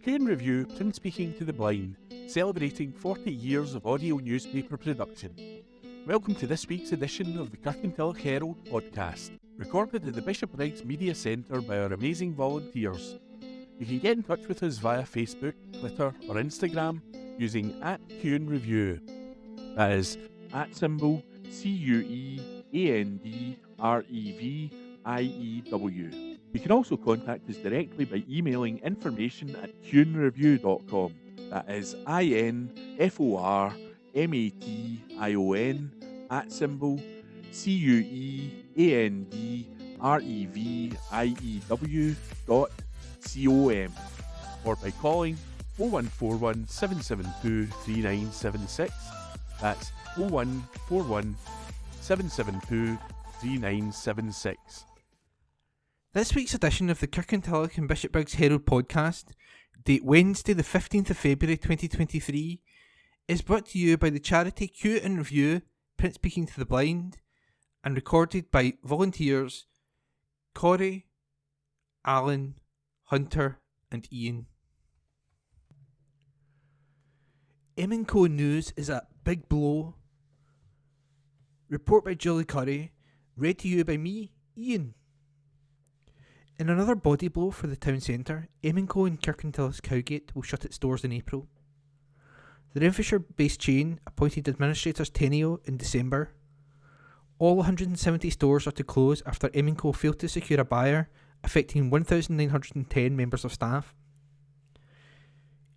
Q and Review print speaking to the blind, celebrating 40 years of audio newspaper production. Welcome to this week's edition of the Kirkintilloch Herald podcast, recorded at the Bishopbriggs Media Centre by our amazing volunteers. You can get in touch with us via Facebook, Twitter or Instagram using @QandReview. That is @symbol CUEANDREVIEW. You can also contact us directly by emailing information@QandReview.com. That is INFORMATION @symbol CUEANDREVIEW.com, or by calling 0141 772 3976. That's 0141 772 3976. This week's edition of the Kirkintilloch and Bishopbriggs Herald podcast, date Wednesday the 15th of February 2023, is brought to you by the charity Q and Review, print speaking to the blind, and recorded by volunteers Corey, Alan, Hunter and Ian. M&Co News is a big blow. Report by Julie Curry, read to you by me, Ian. In another body blow for the town centre, M&Co in Kirkintilloch Cowgate will shut its doors in April. The Renfrewshire-based chain appointed administrators Tenio in December. All 170 stores are to close after M&Co failed to secure a buyer, affecting 1,910 members of staff.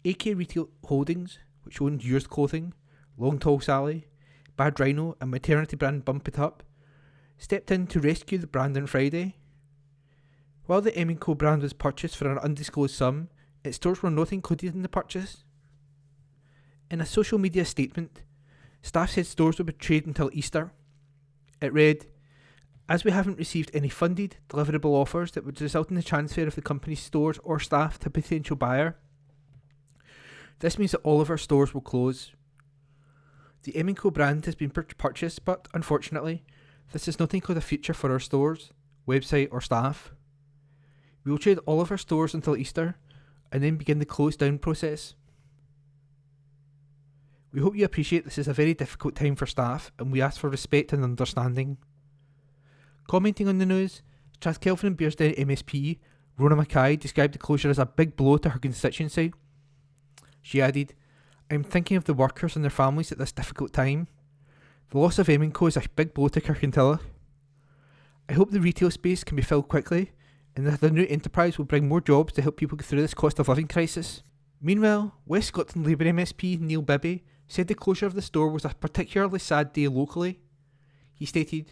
AK Retail Holdings, which owned used clothing, Long Tall Sally, Bad Rhino and maternity brand Bump It Up, stepped in to rescue the brand on Friday. While the M&Co brand was purchased for an undisclosed sum, its stores were not included in the purchase. In a social media statement, staff said stores would be trade until Easter. It read, "As we haven't received any funded, deliverable offers that would result in the transfer of the company's stores or staff to a potential buyer, this means that all of our stores will close. The M&Co brand has been purchased, but unfortunately, this does not include a future for our stores, website or staff. We will trade all of our stores until Easter and then begin the close down process. We hope you appreciate this is a very difficult time for staff and we ask for respect and understanding." Commenting on the news, Strathkelvin and Bearsden MSP Rona Mackay described the closure as a big blow to her constituency. She added, "I am thinking of the workers and their families at this difficult time. The loss of M&Co is a big blow to Kirkintilloch. I hope the retail space can be filled quickly and that the new enterprise will bring more jobs to help people get through this cost of living crisis." Meanwhile, West Scotland Labour MSP Neil Bibby said the closure of the store was a particularly sad day locally. He stated,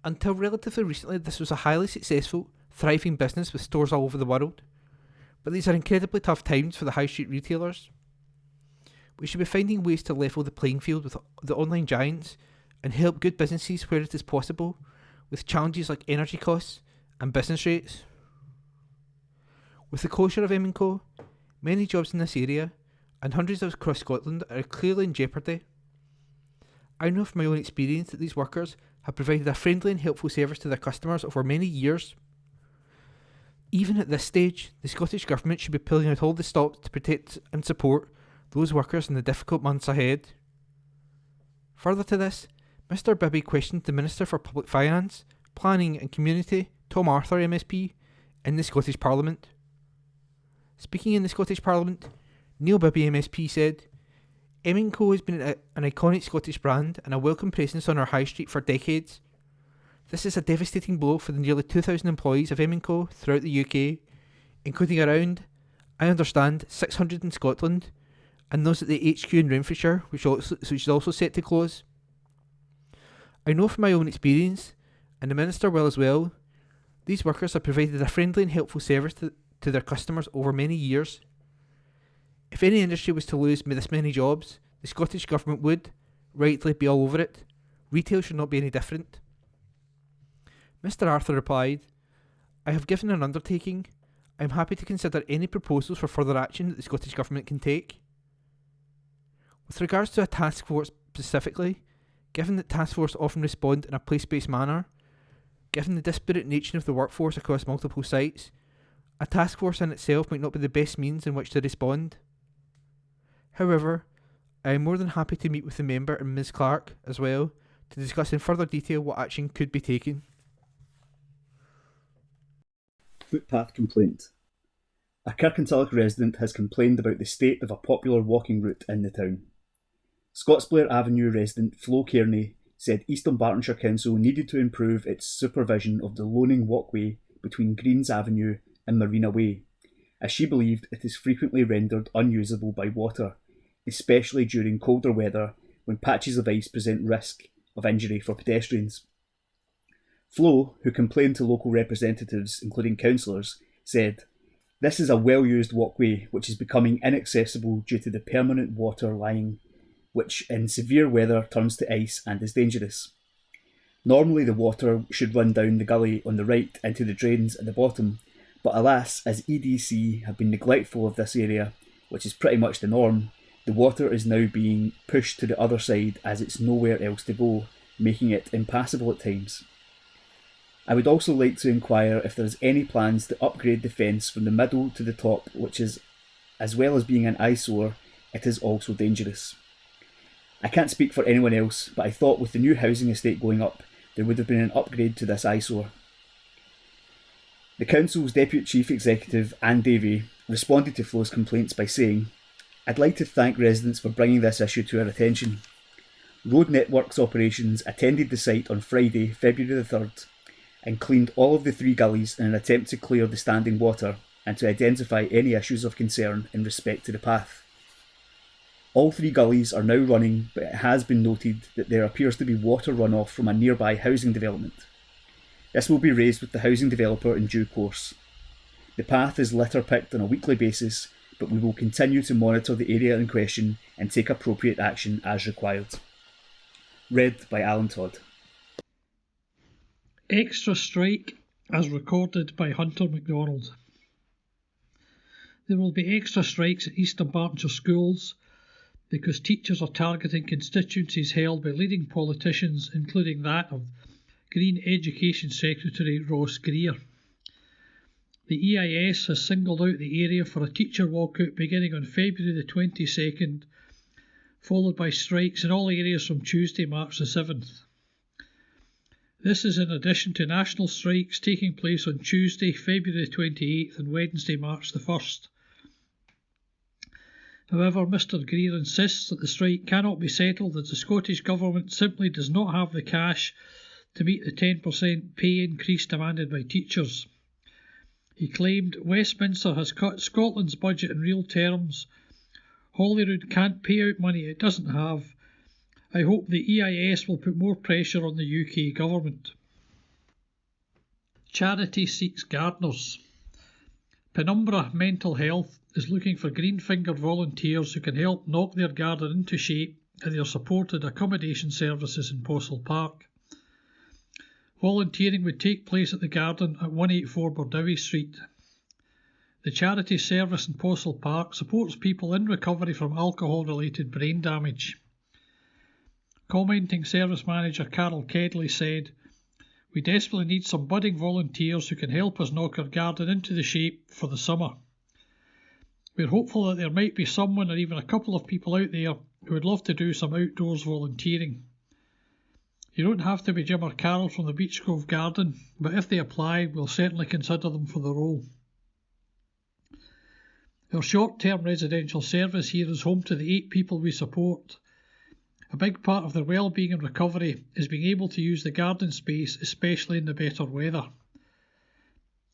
"Until relatively recently this was a highly successful, thriving business with stores all over the world. But these are incredibly tough times for the high street retailers. We should be finding ways to level the playing field with the online giants and help good businesses where it is possible with challenges like energy costs and business rates. With the closure of M&Co, many jobs in this area and hundreds across Scotland are clearly in jeopardy. I know from my own experience that these workers have provided a friendly and helpful service to their customers over many years. Even at this stage, the Scottish Government should be pulling out all the stops to protect and support those workers in the difficult months ahead." Further to this, Mr Bibby questioned the Minister for Public Finance, Planning and Community, Tom Arthur MSP, in the Scottish Parliament. Speaking in the Scottish Parliament, Neil Bibby MSP said, "M&Co has been an iconic Scottish brand and a welcome presence on our high street for decades. This is a devastating blow for the nearly 2,000 employees of M&Co throughout the UK, including around, I understand, 600 in Scotland, and those at the HQ in Renfrewshire, which is also set to close. I know from my own experience, and the Minister will as well, these workers have provided a friendly and helpful service to their customers over many years. If any industry was to lose this many jobs, the Scottish Government would, rightly, be all over it. Retail should not be any different." Mr Arthur replied, "I have given an undertaking. I am happy to consider any proposals for further action that the Scottish Government can take. With regards to a task force specifically, given that task force often respond in a place-based manner, given the disparate nature of the workforce across multiple sites, A task force in itself might not be the best means in which to respond. However, I am more than happy to meet with the member and Ms Clark as well to discuss in further detail what action could be taken. Footpath complaint. A Kirkintilloch resident has complained about the state of a popular walking route in the town. Scottsblair Avenue resident Flo Kearney said East Dunbartonshire Council needed to improve its supervision of the loaning walkway between Greens Avenue and Marina Way, as she believed it is frequently rendered unusable by water, especially during colder weather when patches of ice present risk of injury for pedestrians. Flo, who complained to local representatives, including councillors, said, "This is a well-used walkway which is becoming inaccessible due to the permanent water lying, which in severe weather turns to ice and is dangerous. Normally the water should run down the gully on the right into the drains at the bottom, but alas, as EDC have been neglectful of this area, which is pretty much the norm, the water is now being pushed to the other side as it's nowhere else to go, making it impassable at times. I would also like to inquire if there is any plans to upgrade the fence from the middle to the top, which is, as well as being an eyesore, it is also dangerous. I can't speak for anyone else, but I thought with the new housing estate going up, there would have been an upgrade to this eyesore." The council's Deputy Chief Executive, Anne Davey, responded to Flo's complaints by saying, "I'd like to thank residents for bringing this issue to our attention. Road Networks Operations attended the site on Friday, February the 3rd, and cleaned all of the 3 gullies in an attempt to clear the standing water and to identify any issues of concern in respect to the path. All 3 gullies are now running, but it has been noted that there appears to be water runoff from a nearby housing development. This will be raised with the housing developer in due course. The path is litter picked on a weekly basis, but we will continue to monitor the area in question and take appropriate action as required." Read by Alan Todd. Extra strike as recorded by Hunter MacDonald. There will be extra strikes at East Dunbartonshire schools because teachers are targeting constituencies held by leading politicians, including that of Green Education Secretary Ross Greer. The EIS has singled out the area for a teacher walkout beginning on February the 22nd, followed by strikes in all areas from Tuesday, March the 7th. This is in addition to national strikes taking place on Tuesday, February 28th and Wednesday, March the 1st. However, Mr Greer insists that the strike cannot be settled as the Scottish Government simply does not have the cash to meet the 10% pay increase demanded by teachers. He claimed Westminster has cut Scotland's budget in real terms. Holyrood can't pay out money it doesn't have. I hope the EIS will put more pressure on the UK Government. Charity seeks gardeners. Penumbra Mental Health is looking for green-fingered volunteers who can help knock their garden into shape in their supported accommodation services in Postle Park. Volunteering would take place at the garden at 184 Bordowie Street. The charity service in Postle Park supports people in recovery from alcohol-related brain damage. Commenting service manager Carol Kedley said, "We desperately need some budding volunteers who can help us knock our garden into the shape for the summer. We're hopeful that there might be someone or even a couple of people out there who would love to do some outdoors volunteering. You don't have to be Jim or Carol from the Beechgrove Garden, but if they apply, we'll certainly consider them for the role." Our short-term residential service here is home to the 8 people we support. A big part of their well-being and recovery is being able to use the garden space, especially in the better weather.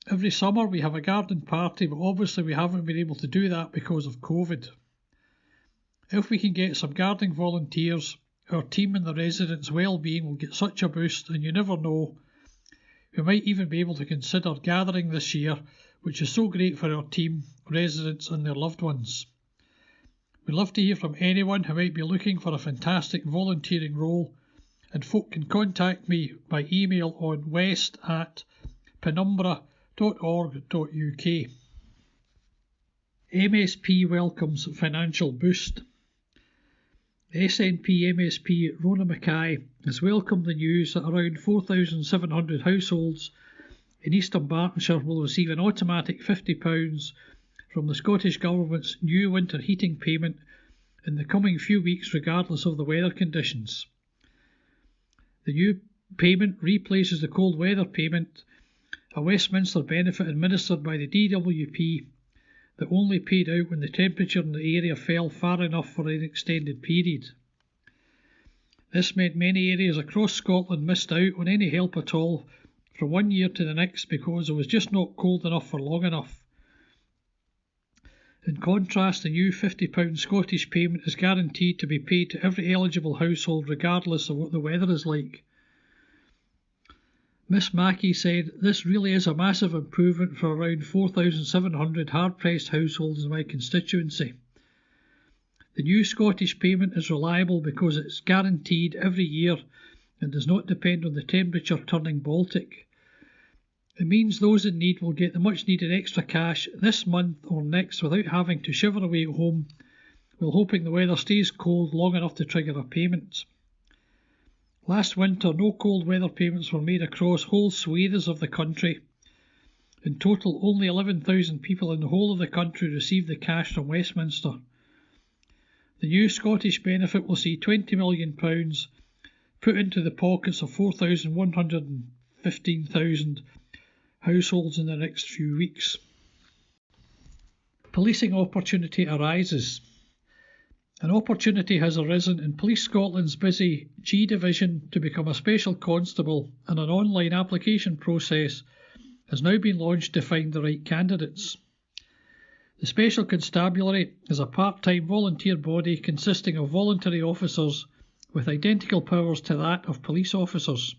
Every summer we have a garden party, but obviously we haven't been able to do that because of COVID. If we can get some gardening volunteers, our team and the residents' well-being will get such a boost, and you never know, we might even be able to consider gathering this year, which is so great for our team, residents and their loved ones. We'd love to hear from anyone who might be looking for a fantastic volunteering role, and folk can contact me by email on west@penumbra.org.uk. MSP welcomes financial boost. The SNP MSP Rona Mackay has welcomed the news that around 4,700 households in Eastern Bartonshire will receive an automatic £50 from the Scottish Government's new winter heating payment in the coming few weeks regardless of the weather conditions. The new payment replaces the cold weather payment, a Westminster benefit administered by the DWP that only paid out when the temperature in the area fell far enough for an extended period. This meant many areas across Scotland missed out on any help at all from one year to the next because it was just not cold enough for long enough. In contrast, the new £50 Scottish payment is guaranteed to be paid to every eligible household regardless of what the weather is like. Miss Mackey said, "This really is a massive improvement for around 4,700 hard-pressed households in my constituency. The new Scottish payment is reliable because it's guaranteed every year and does not depend on the temperature turning Baltic. It means those in need will get the much-needed extra cash this month or next without having to shiver away at home, while hoping the weather stays cold long enough to trigger a payment. Last winter, no cold weather payments were made across whole swathes of the country. In total, only 11,000 people in the whole of the country received the cash from Westminster. The new Scottish benefit will see £20 million put into the pockets of 4,115,000 households in the next few weeks." Policing opportunity arises. An opportunity has arisen in Police Scotland's busy G Division to become a special constable, and an online application process has now been launched to find the right candidates. The Special Constabulary is a part-time volunteer body consisting of voluntary officers with identical powers to that of police officers.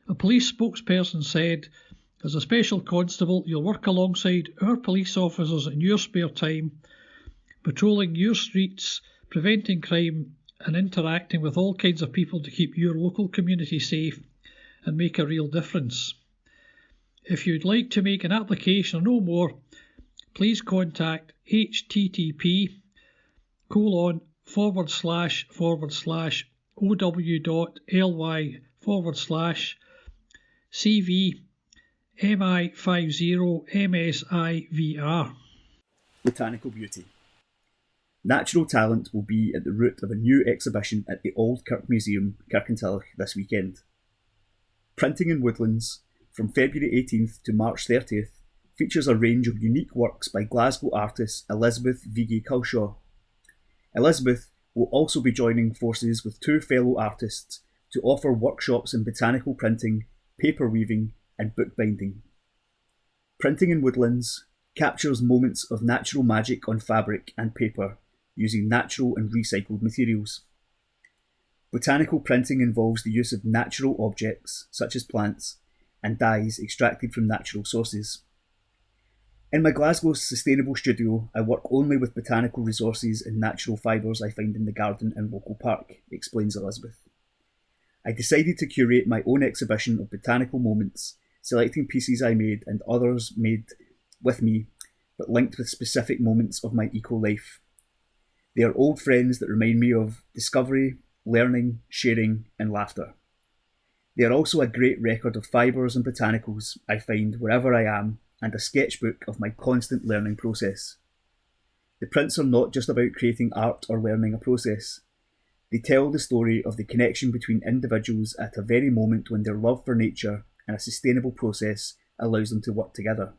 A police spokesperson said, "As a special constable, you'll work alongside our police officers in your spare time, patrolling your streets, preventing crime and interacting with all kinds of people to keep your local community safe and make a real difference. If you'd like to make an application or know more, please contact http://ow.ly/CV-MI50MSIVR. Botanical beauty. Natural talent will be at the root of a new exhibition at the Old Kirk Museum, Kirkintilloch, this weekend. Printing in Woodlands, from February 18th to March 30th, features a range of unique works by Glasgow artist Elizabeth Viggy-Culshaw. Elizabeth will also be joining forces with two fellow artists to offer workshops in botanical printing, paper weaving and bookbinding. Printing in Woodlands captures moments of natural magic on fabric and paper using natural and recycled materials. Botanical printing involves the use of natural objects, such as plants, and dyes extracted from natural sources. In my Glasgow sustainable studio, I work only with botanical resources and natural fibres I find in the garden and local park, explains Elizabeth. I decided to curate my own exhibition of botanical moments, selecting pieces I made and others made with me, but linked with specific moments of my eco-life. They are old friends that remind me of discovery, learning, sharing and laughter. They are also a great record of fibres and botanicals I find wherever I am, and a sketchbook of my constant learning process. The prints are not just about creating art or learning a process. They tell the story of the connection between individuals at a very moment when their love for nature and a sustainable process allows them to work together.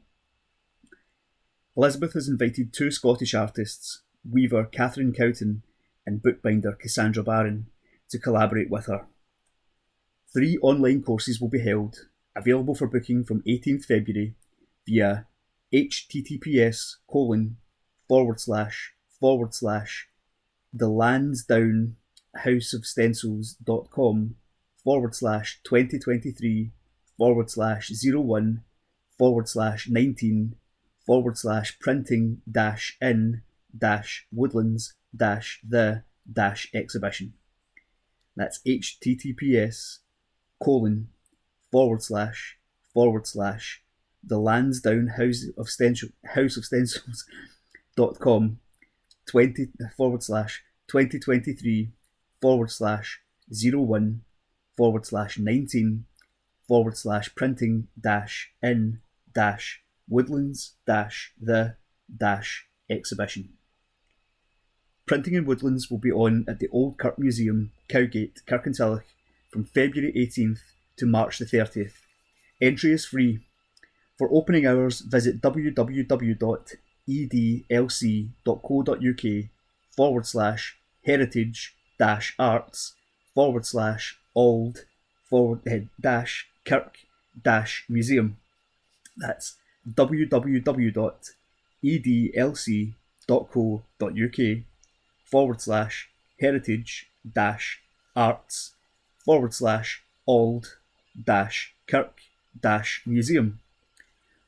Elizabeth has invited two Scottish artists, weaver Catherine Cowton and bookbinder Cassandra Barron, to collaborate with her. 3 online courses will be held, available for booking from 18th February via https://lansdown-house-of-stencils.com/2023/01/printing-in-the-exhibition. That's https://the lansdown-house-of-stencils.com/2023/01/19 printing in woodlands the exhibition. Printing in Woodlands will be on at the Old Kirk Museum, Cowgate, Kirkintilloch from February 18th to March the 30th. Entry is free. For opening hours, visit www.edlc.co.uk/heritage-arts/old-kirk-museum. That's www.edlc.co.uk/heritage-arts/old-kirk-museum.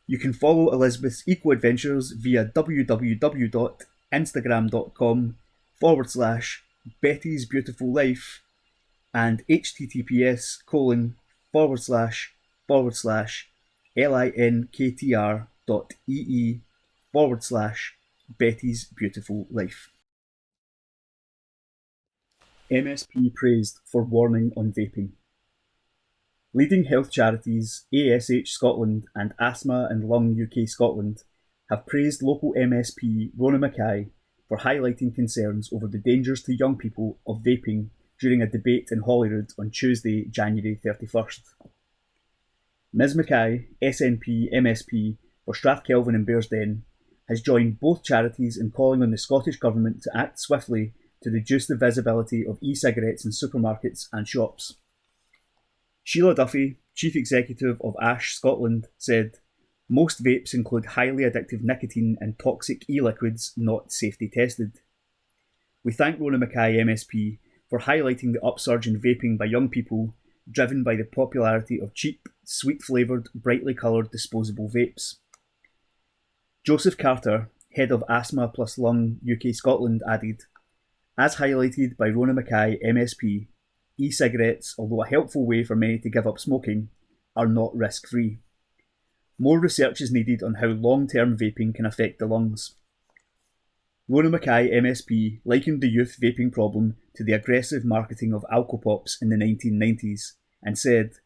You can follow Elizabeth's Eco Adventures via www.instagram.com/Betty's Beautiful Life and https://linktr.ee/Betty's Beautiful Life. MSP praised for warning on vaping. Leading health charities ASH Scotland and Asthma and Lung UK Scotland have praised local MSP Rona Mackay for highlighting concerns over the dangers to young people of vaping during a debate in Holyrood on Tuesday, January 31st. Ms Mackay, SNP MSP for Strathkelvin and Bearsden, has joined both charities in calling on the Scottish Government to act swiftly to reduce the visibility of e-cigarettes in supermarkets and shops. Sheila Duffy, Chief Executive of ASH Scotland, said, "Most vapes include highly addictive nicotine and toxic e-liquids not safety tested." We thank Rona Mackay MSP for highlighting the upsurge in vaping by young people, driven by the popularity of cheap, sweet-flavoured, brightly coloured disposable vapes. Joseph Carter, Head of Asthma plus Lung UK Scotland, added, "As highlighted by Rona Mackay MSP, e-cigarettes, although a helpful way for many to give up smoking, are not risk-free. More research is needed on how long-term vaping can affect the lungs." Rona Mackay MSP likened the youth vaping problem to the aggressive marketing of Alcopops in the 1990s and said,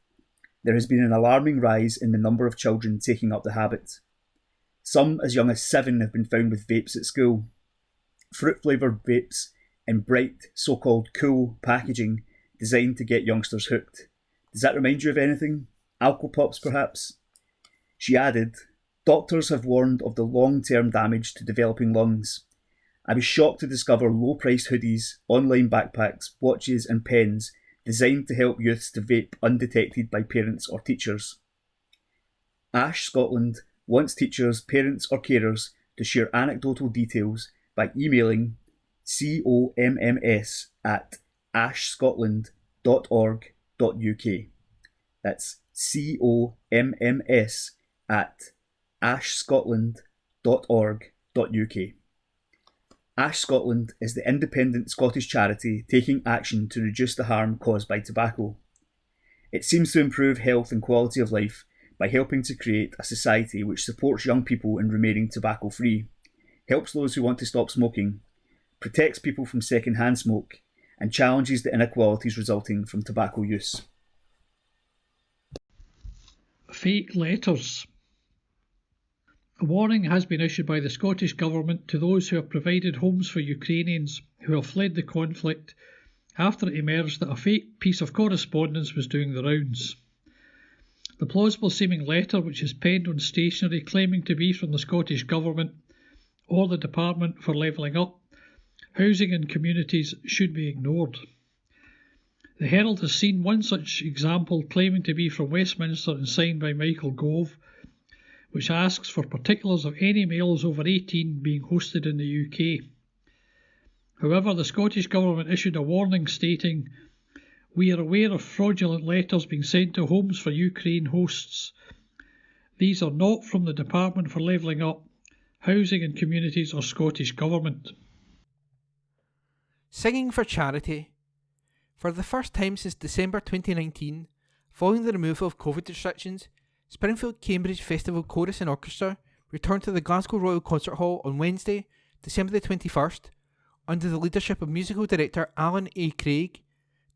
"There has been an alarming rise in the number of children taking up the habit. Some as young as 7 have been found with vapes at school. Fruit-flavoured vapes in bright, so-called cool packaging designed to get youngsters hooked. Does that remind you of anything? Alcopops, perhaps?" She added, "Doctors have warned of the long-term damage to developing lungs. I was shocked to discover low-priced hoodies, online backpacks, watches and pens designed to help youths to vape undetected by parents or teachers." ASH Scotland wants teachers, parents or carers to share anecdotal details by emailing comms@ashscotland.org.uk. That's comms@ashscotland.org.uk. ASH Scotland is the independent Scottish charity taking action to reduce the harm caused by tobacco. It seems to improve health and quality of life by helping to create a society which supports young people in remaining tobacco-free, helps those who want to stop smoking, protects people from second-hand smoke, and challenges the inequalities resulting from tobacco use. Fake letters. A warning has been issued by the Scottish Government to those who have provided homes for Ukrainians who have fled the conflict after it emerged that a fake piece of correspondence was doing the rounds. The plausible-seeming letter, which is penned on stationery claiming to be from the Scottish Government or the Department for Levelling Up, Housing and Communities, should be ignored. The Herald has seen one such example claiming to be from Westminster and signed by Michael Gove, which asks for particulars of any males over 18 being hosted in the UK. However, the Scottish Government issued a warning stating, "We are aware of fraudulent letters being sent to homes for Ukraine hosts. These are not from the Department for Levelling Up, Housing and Communities or Scottish Government." Singing for charity. For the first time since December 2019, following the removal of COVID restrictions, Springfield Cambridge Festival Chorus and Orchestra returned to the Glasgow Royal Concert Hall on Wednesday, December the 21st, under the leadership of musical director Alan A. Craig,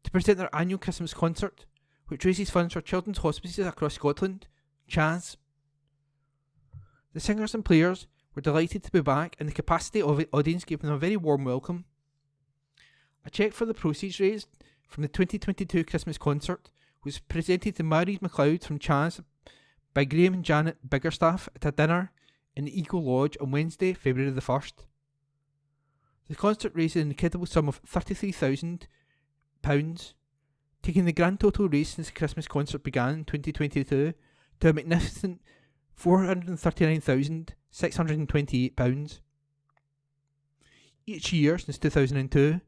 to present their annual Christmas concert, which raises funds for children's hospices across Scotland, Chaz. The singers and players were delighted to be back, and the capacity of the audience gave them a very warm welcome. A cheque for the proceeds raised from the 2022 Christmas concert was presented to Mary MacLeod from Chaz by Graham and Janet Biggerstaff at a dinner in the Eagle Lodge on Wednesday, February the 1st. The concert raised an incredible sum of £33,000, taking the grand total raised since the Christmas concert began in 2022 to a magnificent £439,628. Each year since 2002,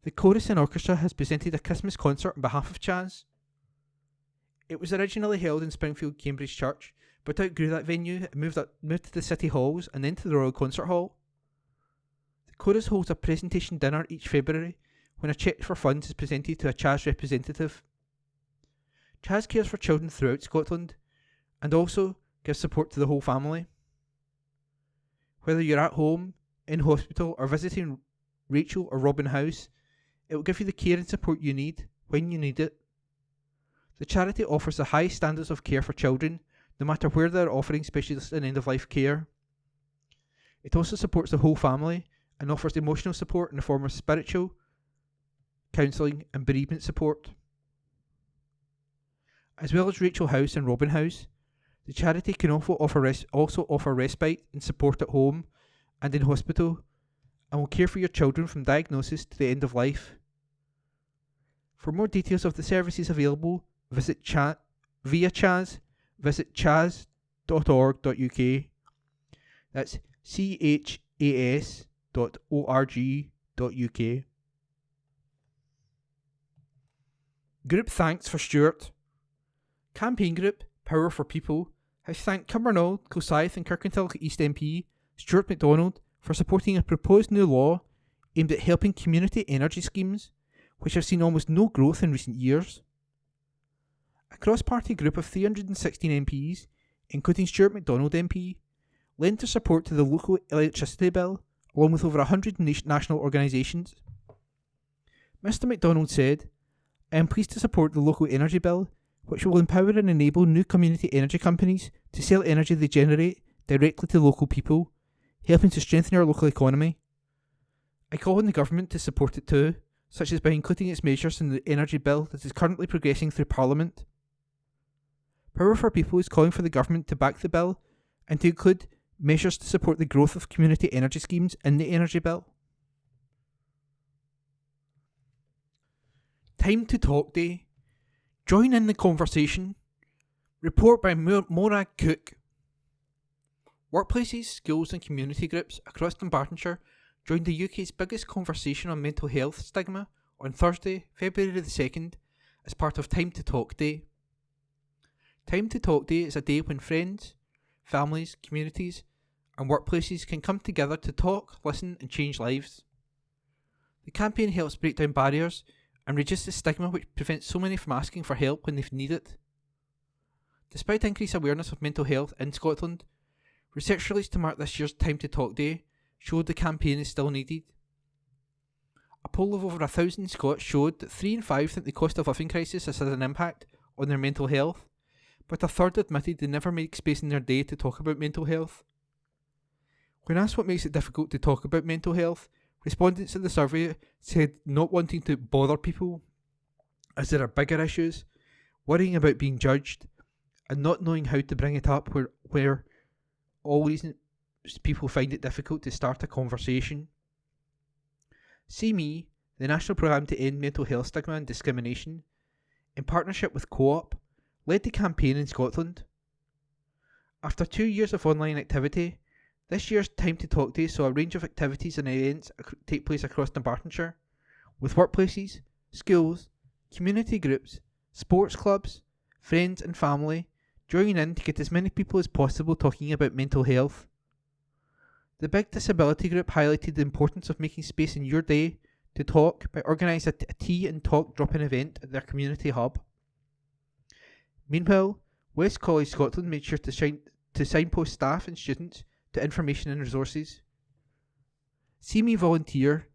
the chorus and orchestra has presented a Christmas concert on behalf of Chaz. It was originally held in Springfield Cambridge Church, but outgrew that venue and moved to the City Halls and then to the Royal Concert Hall. The chorus holds a presentation dinner each February when a cheque for funds is presented to a Chaz representative. Chaz cares for children throughout Scotland and also gives support to the whole family. Whether you're at home, in hospital or visiting Rachel or Robin House, it will give you the care and support you need when you need it. The charity offers the highest standards of care for children, no matter where they are offering specialist and end-of-life care. It also supports the whole family and offers emotional support in the form of spiritual, counselling and bereavement support. As well as Rachel House and Robin House, the charity can also offer respite and support at home and in hospital, and will care for your children from diagnosis to the end of life. For more details of the services available, visit Chaz. Visit chaz.org.uk. That's chas.org.uk. Group thanks for Stuart. Campaign group Power for People has thanked Cumbernauld, Kilsyth and Kirkintilloch East MP Stuart MacDonald for supporting a proposed new law aimed at helping community energy schemes, which have seen almost no growth in recent years. A cross-party group of 316 MPs, including Stuart MacDonald MP, lent their support to the local electricity bill, along with over 100 national organisations. Mr MacDonald said, "I am pleased to support the local energy bill, which will empower and enable new community energy companies to sell energy they generate directly to local people, helping to strengthen our local economy. I call on the government to support it too, such as by including its measures in the energy bill that is currently progressing through Parliament. Power for People is calling for the government to back the bill and to include measures to support the growth of community energy schemes in the energy bill." Time to Talk Day. Join in the conversation. Report by Morag Cook. Workplaces, schools and community groups across Dunbartonshire joined the UK's biggest conversation on mental health stigma on Thursday, February the 2nd, as part of Time to Talk Day. Time to Talk Day is a day when friends, families, communities and workplaces can come together to talk, listen and change lives. The campaign helps break down barriers and reduce the stigma which prevents so many from asking for help when they need it. Despite increased awareness of mental health in Scotland, research released to mark this year's Time to Talk Day showed the campaign is still needed. A poll of over 1,000 Scots showed that 3 in 5 think the cost of living crisis has had an impact on their mental health, but a third admitted they never make space in their day to talk about mental health. When asked what makes it difficult to talk about mental health, respondents in the survey said not wanting to bother people, as there are bigger issues, worrying about being judged, and not knowing how to bring it up where all reasons people find it difficult to start a conversation. See Me, the national programme to end mental health stigma and discrimination, in partnership with Co-op, led the campaign in Scotland. After 2 years of online activity, this year's Time to Talk Day saw a range of activities and events take place across Dunbartonshire, with workplaces, schools, community groups, sports clubs, friends and family joining in to get as many people as possible talking about mental health. The Big Disability Group highlighted the importance of making space in your day to talk by organising a tea and talk drop-in event at their community hub. Meanwhile, West College Scotland made sure to signpost staff and students to information and resources. See Me volunteer,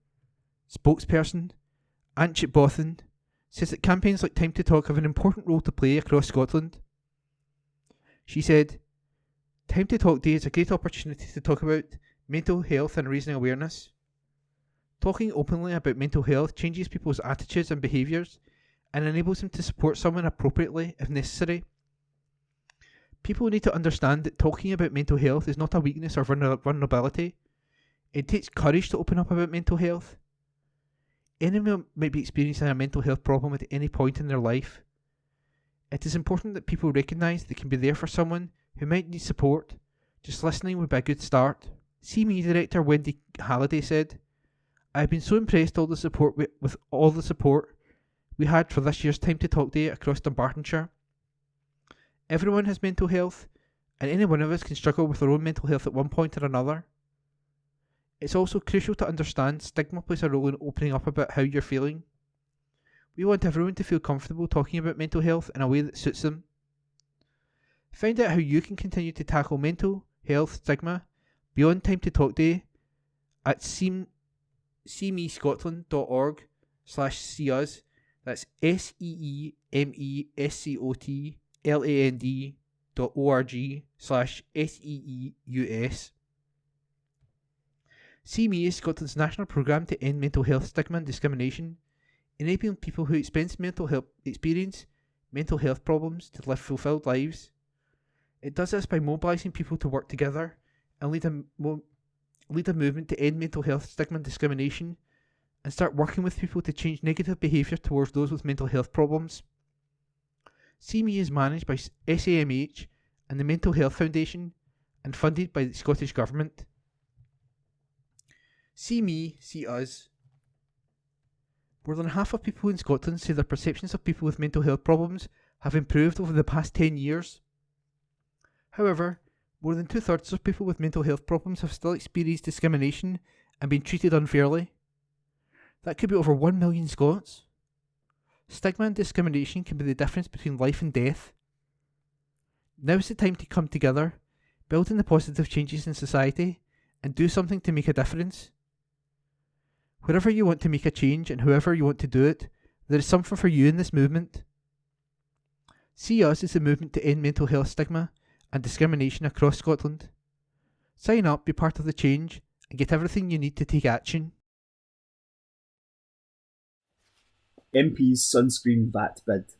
spokesperson, Antchit Bothan, says that campaigns like Time to Talk have an important role to play across Scotland. She said, Time to Talk Day is a great opportunity to talk about mental health and raising awareness. Talking openly about mental health changes people's attitudes and behaviours and enables them to support someone appropriately if necessary. People need to understand that talking about mental health is not a weakness or vulnerability. It takes courage to open up about mental health. Anyone might be experiencing a mental health problem at any point in their life. It is important that people recognise they can be there for someone who might need support. Just listening would be a good start. CME Director Wendy Halliday said, I have been so impressed with all the support we had for this year's Time to Talk Day across Dunbartonshire. Everyone has mental health, and any one of us can struggle with our own mental health at one point or another. It's also crucial to understand stigma plays a role in opening up about how you're feeling. We want everyone to feel comfortable talking about mental health in a way that suits them. Find out how you can continue to tackle mental health stigma beyond Time to Talk Day at seemescotland.org/seeus. That's seemescotland.org/SEEUS. CME is Scotland's national programme to end mental health stigma and discrimination, enabling people who experience mental health problems to live fulfilled lives. It does this by mobilising people to work together and lead a movement to end mental health stigma and discrimination, and start working with people to change negative behaviour towards those with mental health problems. CME is managed by SAMH and the Mental Health Foundation and funded by the Scottish Government. See me, see us. More than half of people in Scotland say their perceptions of people with mental health problems have improved over the past 10 years. However, more than 2/3 of people with mental health problems have still experienced discrimination and been treated unfairly. That could be over 1 million Scots. Stigma and discrimination can be the difference between life and death. Now is the time to come together, build in the positive changes in society, and do something to make a difference. Wherever you want to make a change and however you want to do it, there is something for you in this movement. See Us is the movement to end mental health stigma and discrimination across Scotland. Sign up, be part of the change, and get everything you need to take action. MP's sunscreen VAT bid.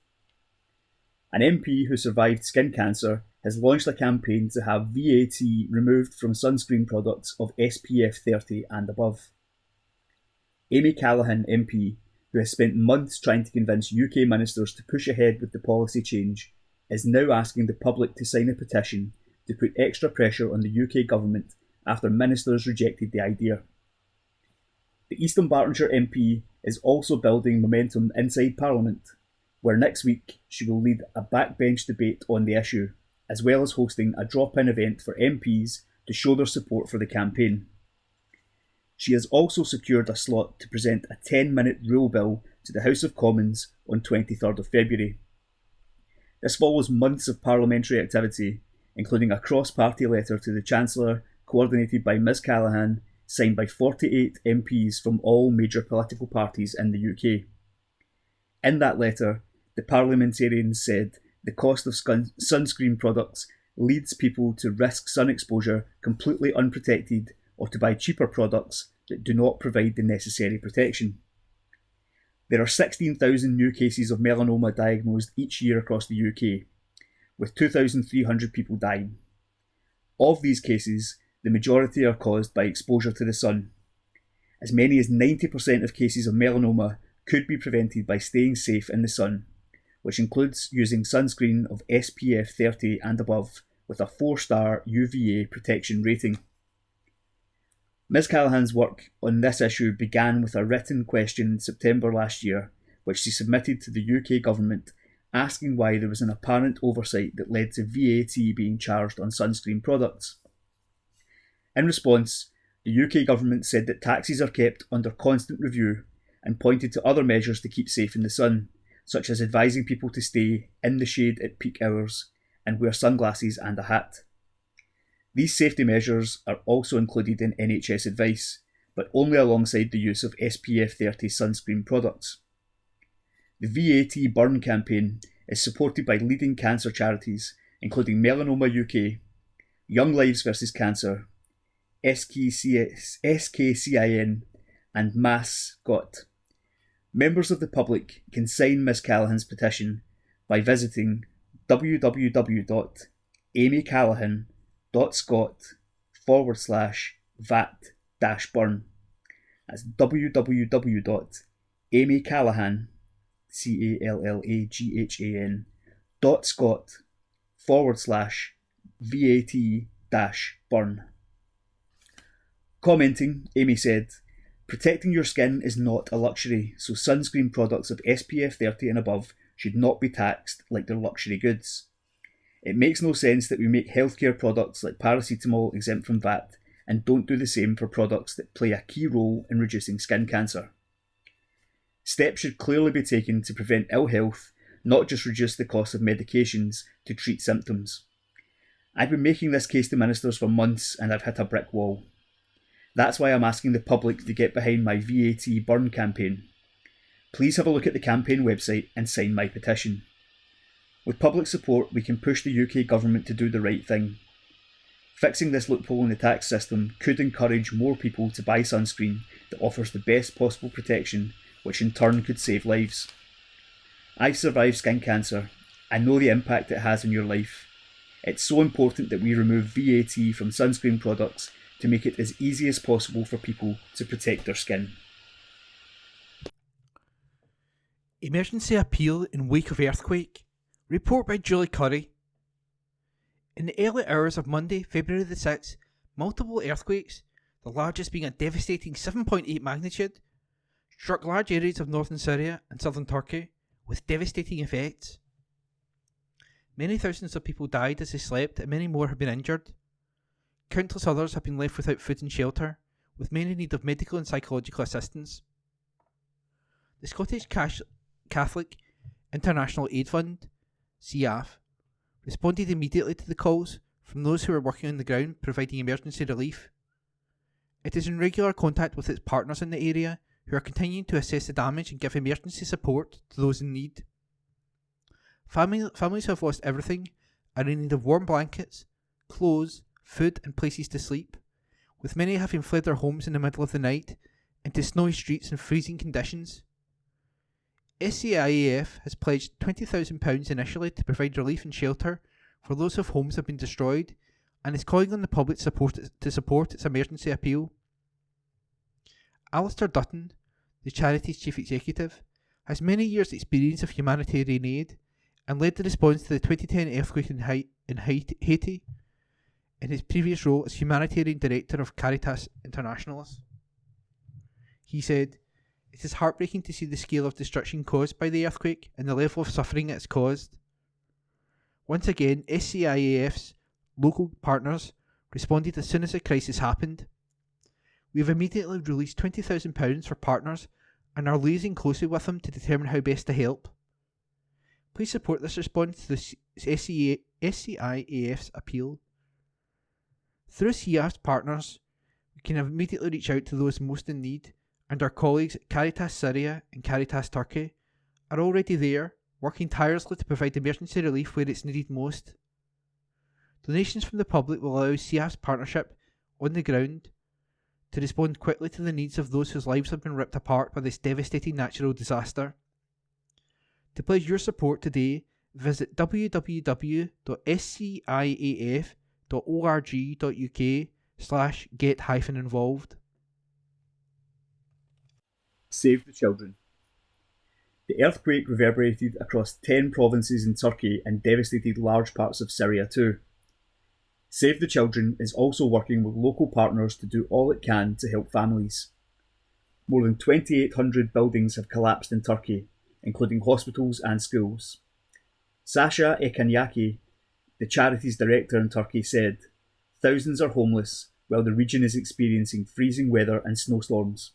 An MP who survived skin cancer has launched a campaign to have VAT removed from sunscreen products of SPF 30 and above. Amy Callaghan MP, who has spent months trying to convince UK ministers to push ahead with the policy change, is now asking the public to sign a petition to put extra pressure on the UK government after ministers rejected the idea. The East Dunbartonshire MP is also building momentum inside Parliament, where next week she will lead a backbench debate on the issue, as well as hosting a drop-in event for MPs to show their support for the campaign. She has also secured a slot to present a 10-minute rule bill to the House of Commons on 23rd of February. This follows months of parliamentary activity, including a cross-party letter to the Chancellor coordinated by Ms Callaghan, signed by 48 MPs from all major political parties in the UK. In that letter, the parliamentarians said the cost of sunscreen products leads people to risk sun exposure completely unprotected or to buy cheaper products that do not provide the necessary protection. There are 16,000 new cases of melanoma diagnosed each year across the UK, with 2,300 people dying. Of these cases, the majority are caused by exposure to the sun. As many as 90% of cases of melanoma could be prevented by staying safe in the sun, which includes using sunscreen of SPF 30 and above with a 4-star UVA protection rating. Ms Callaghan's work on this issue began with a written question in September last year, which she submitted to the UK government, asking why there was an apparent oversight that led to VAT being charged on sunscreen products. In response, the UK government said that taxes are kept under constant review and pointed to other measures to keep safe in the sun, such as advising people to stay in the shade at peak hours and wear sunglasses and a hat. These safety measures are also included in NHS advice, but only alongside the use of SPF 30 sunscreen products. The VAT Burn campaign is supported by leading cancer charities, including Melanoma UK, Young Lives vs Cancer, SKCIN, and Mascot. Members of the public can sign Ms Callaghan's petition by visiting www.amycallaghan.scot/VAT-burn. That's www.amycallaghan.scot/VAT-burn. Commenting, Amy said, "Protecting your skin is not a luxury, so sunscreen products of SPF 30 and above should not be taxed like they're luxury goods. It makes no sense that we make healthcare products like paracetamol exempt from VAT and don't do the same for products that play a key role in reducing skin cancer. Steps should clearly be taken to prevent ill health, not just reduce the cost of medications to treat symptoms. I've been making this case to ministers for months and I've hit a brick wall. That's why I'm asking the public to get behind my VAT Burn campaign. Please have a look at the campaign website and sign my petition. With public support, we can push the UK government to do the right thing. Fixing this loophole in the tax system could encourage more people to buy sunscreen that offers the best possible protection, which in turn could save lives. I've survived skin cancer. I know the impact it has on your life. It's so important that we remove VAT from sunscreen products to make it as easy as possible for people to protect their skin." Emergency appeal in wake of earthquake. Report by Julie Curry. In the early hours of Monday, February the 6th, multiple earthquakes, the largest being a devastating 7.8 magnitude, struck large areas of northern Syria and southern Turkey, with devastating effects. Many thousands of people died as they slept and many more have been injured. Countless others have been left without food and shelter, with many in need of medical and psychological assistance. The Scottish Catholic International Aid Fund, CAF, responded immediately to the calls from those who were working on the ground providing emergency relief. It is in regular contact with its partners in the area who are continuing to assess the damage and give emergency support to those in need. Families who have lost everything are in need of warm blankets, clothes, food and places to sleep, with many having fled their homes in the middle of the night into snowy streets and freezing conditions. SCIAF has pledged £20,000 initially to provide relief and shelter for those whose homes have been destroyed and is calling on the public to support its emergency appeal. Alistair Dutton, the charity's chief executive, has many years' experience of humanitarian aid and led the response to the 2010 earthquake in Haiti in his previous role as humanitarian director of Caritas Internationalis. He said, "It is heartbreaking to see the scale of destruction caused by the earthquake and the level of suffering it has caused. Once again, SCIAF's local partners responded as soon as the crisis happened. We have immediately released £20,000 for partners and are liaising closely with them to determine how best to help. Please support this response to the SCIAF's appeal. Through CAF's partners, we can immediately reach out to those most in need, and our colleagues at Caritas Syria and Caritas Turkey are already there, working tirelessly to provide emergency relief where it's needed most. Donations from the public will allow CAF's partnership on the ground to respond quickly to the needs of those whose lives have been ripped apart by this devastating natural disaster. To pledge your support today, visit www.sciaf.org.uk/get-involved. Save the children. The earthquake reverberated across 10 provinces in Turkey and devastated large parts of Syria too. Save the Children is also working with local partners to do all it can to help families. More than 2,800 buildings have collapsed in Turkey, including hospitals and schools. Sasha Ekanyaki, the charity's director in Turkey, said, "Thousands are homeless while the region is experiencing freezing weather and snowstorms.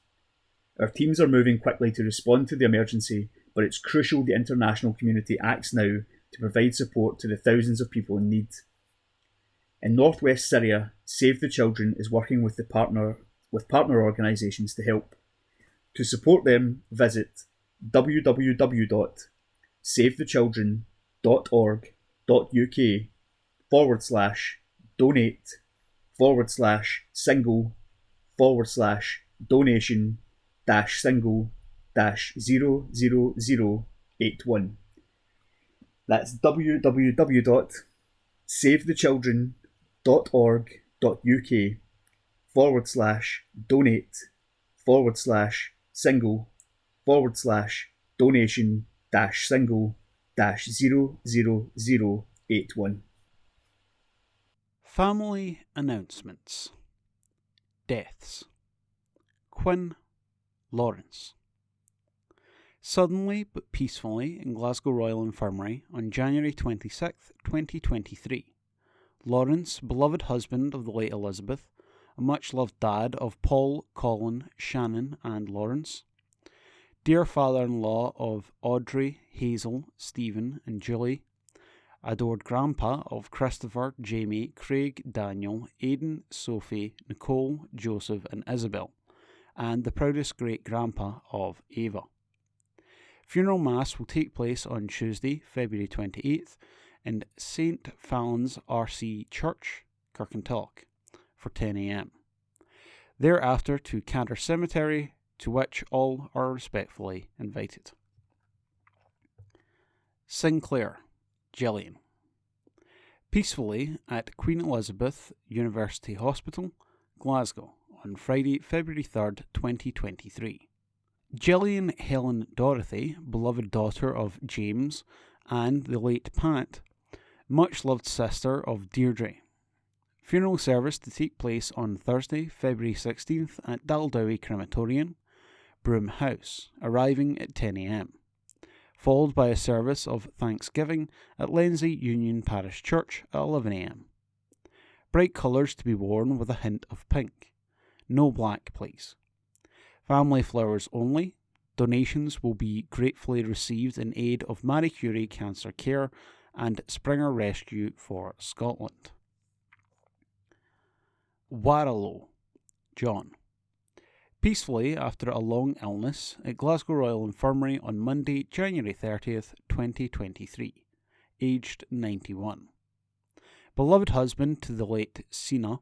Our teams are moving quickly to respond to the emergency, but it's crucial the international community acts now to provide support to the thousands of people in need." In northwest Syria, Save the Children is working with partner organisations to help. To support them, visit www.savethechildren.org.uk/donate/single/single/donation-single-00081. That's www.savethechildren.org.uk/donate/single/single-donation-single-00081. Family announcements. Deaths. Quinn Lawrence. Suddenly but peacefully in Glasgow Royal Infirmary on January 26, 2023. Lawrence, beloved husband of the late Elizabeth, a much-loved dad of Paul, Colin, Shannon and Lawrence, dear father-in-law of Audrey, Hazel, Stephen and Julie, adored grandpa of Christopher, Jamie, Craig, Daniel, Aidan, Sophie, Nicole, Joseph and Isabel, and the proudest great-grandpa of Ava. Funeral Mass will take place on Tuesday, February 28th, in St. Fallon's RC Church, Kirkintilloch, for 10 a.m. Thereafter to Cantor Cemetery, to which all are respectfully invited. Sinclair, Gillian. Peacefully at Queen Elizabeth University Hospital, Glasgow, on Friday, February 3rd, 2023. Gillian Helen Dorothy, beloved daughter of James and the late Pat, much-loved sister of Deirdre. Funeral service to take place on Thursday, February 16th at Daldowie Crematorium, Broome House, arriving at 10 a.m, followed by a service of Thanksgiving at Lenzie Union Parish Church at 11 a.m. Bright colours to be worn with a hint of pink. No black, please. Family flowers only. Donations will be gratefully received in aid of Marie Curie Cancer Care and Springer Rescue for Scotland. Waralow, John. Peacefully after a long illness at Glasgow Royal Infirmary on Monday, January 30th, 2023, aged 91. Beloved husband to the late Sina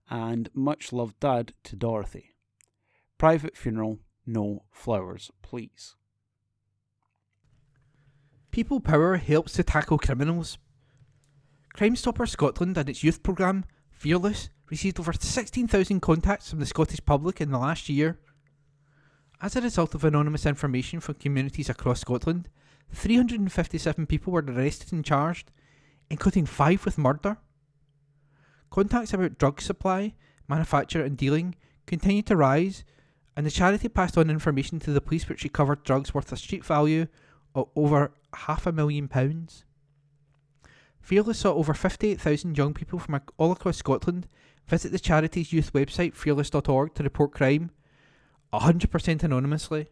and much-loved dad to Dorothy. Private funeral, no flowers, please. People power helps to tackle criminals. Crime Stopper Scotland and its youth programme, Fearless, received over 16,000 contacts from the Scottish public in the last year. As a result of anonymous information from communities across Scotland, 357 people were arrested and charged, including 5 with murder. Contacts about drug supply, manufacture and dealing continued to rise, and the charity passed on information to the police which recovered drugs worth a street value of over £500,000. Fearless saw over 58,000 young people from all across Scotland visit the charity's youth website fearless.org to report crime, 100% anonymously.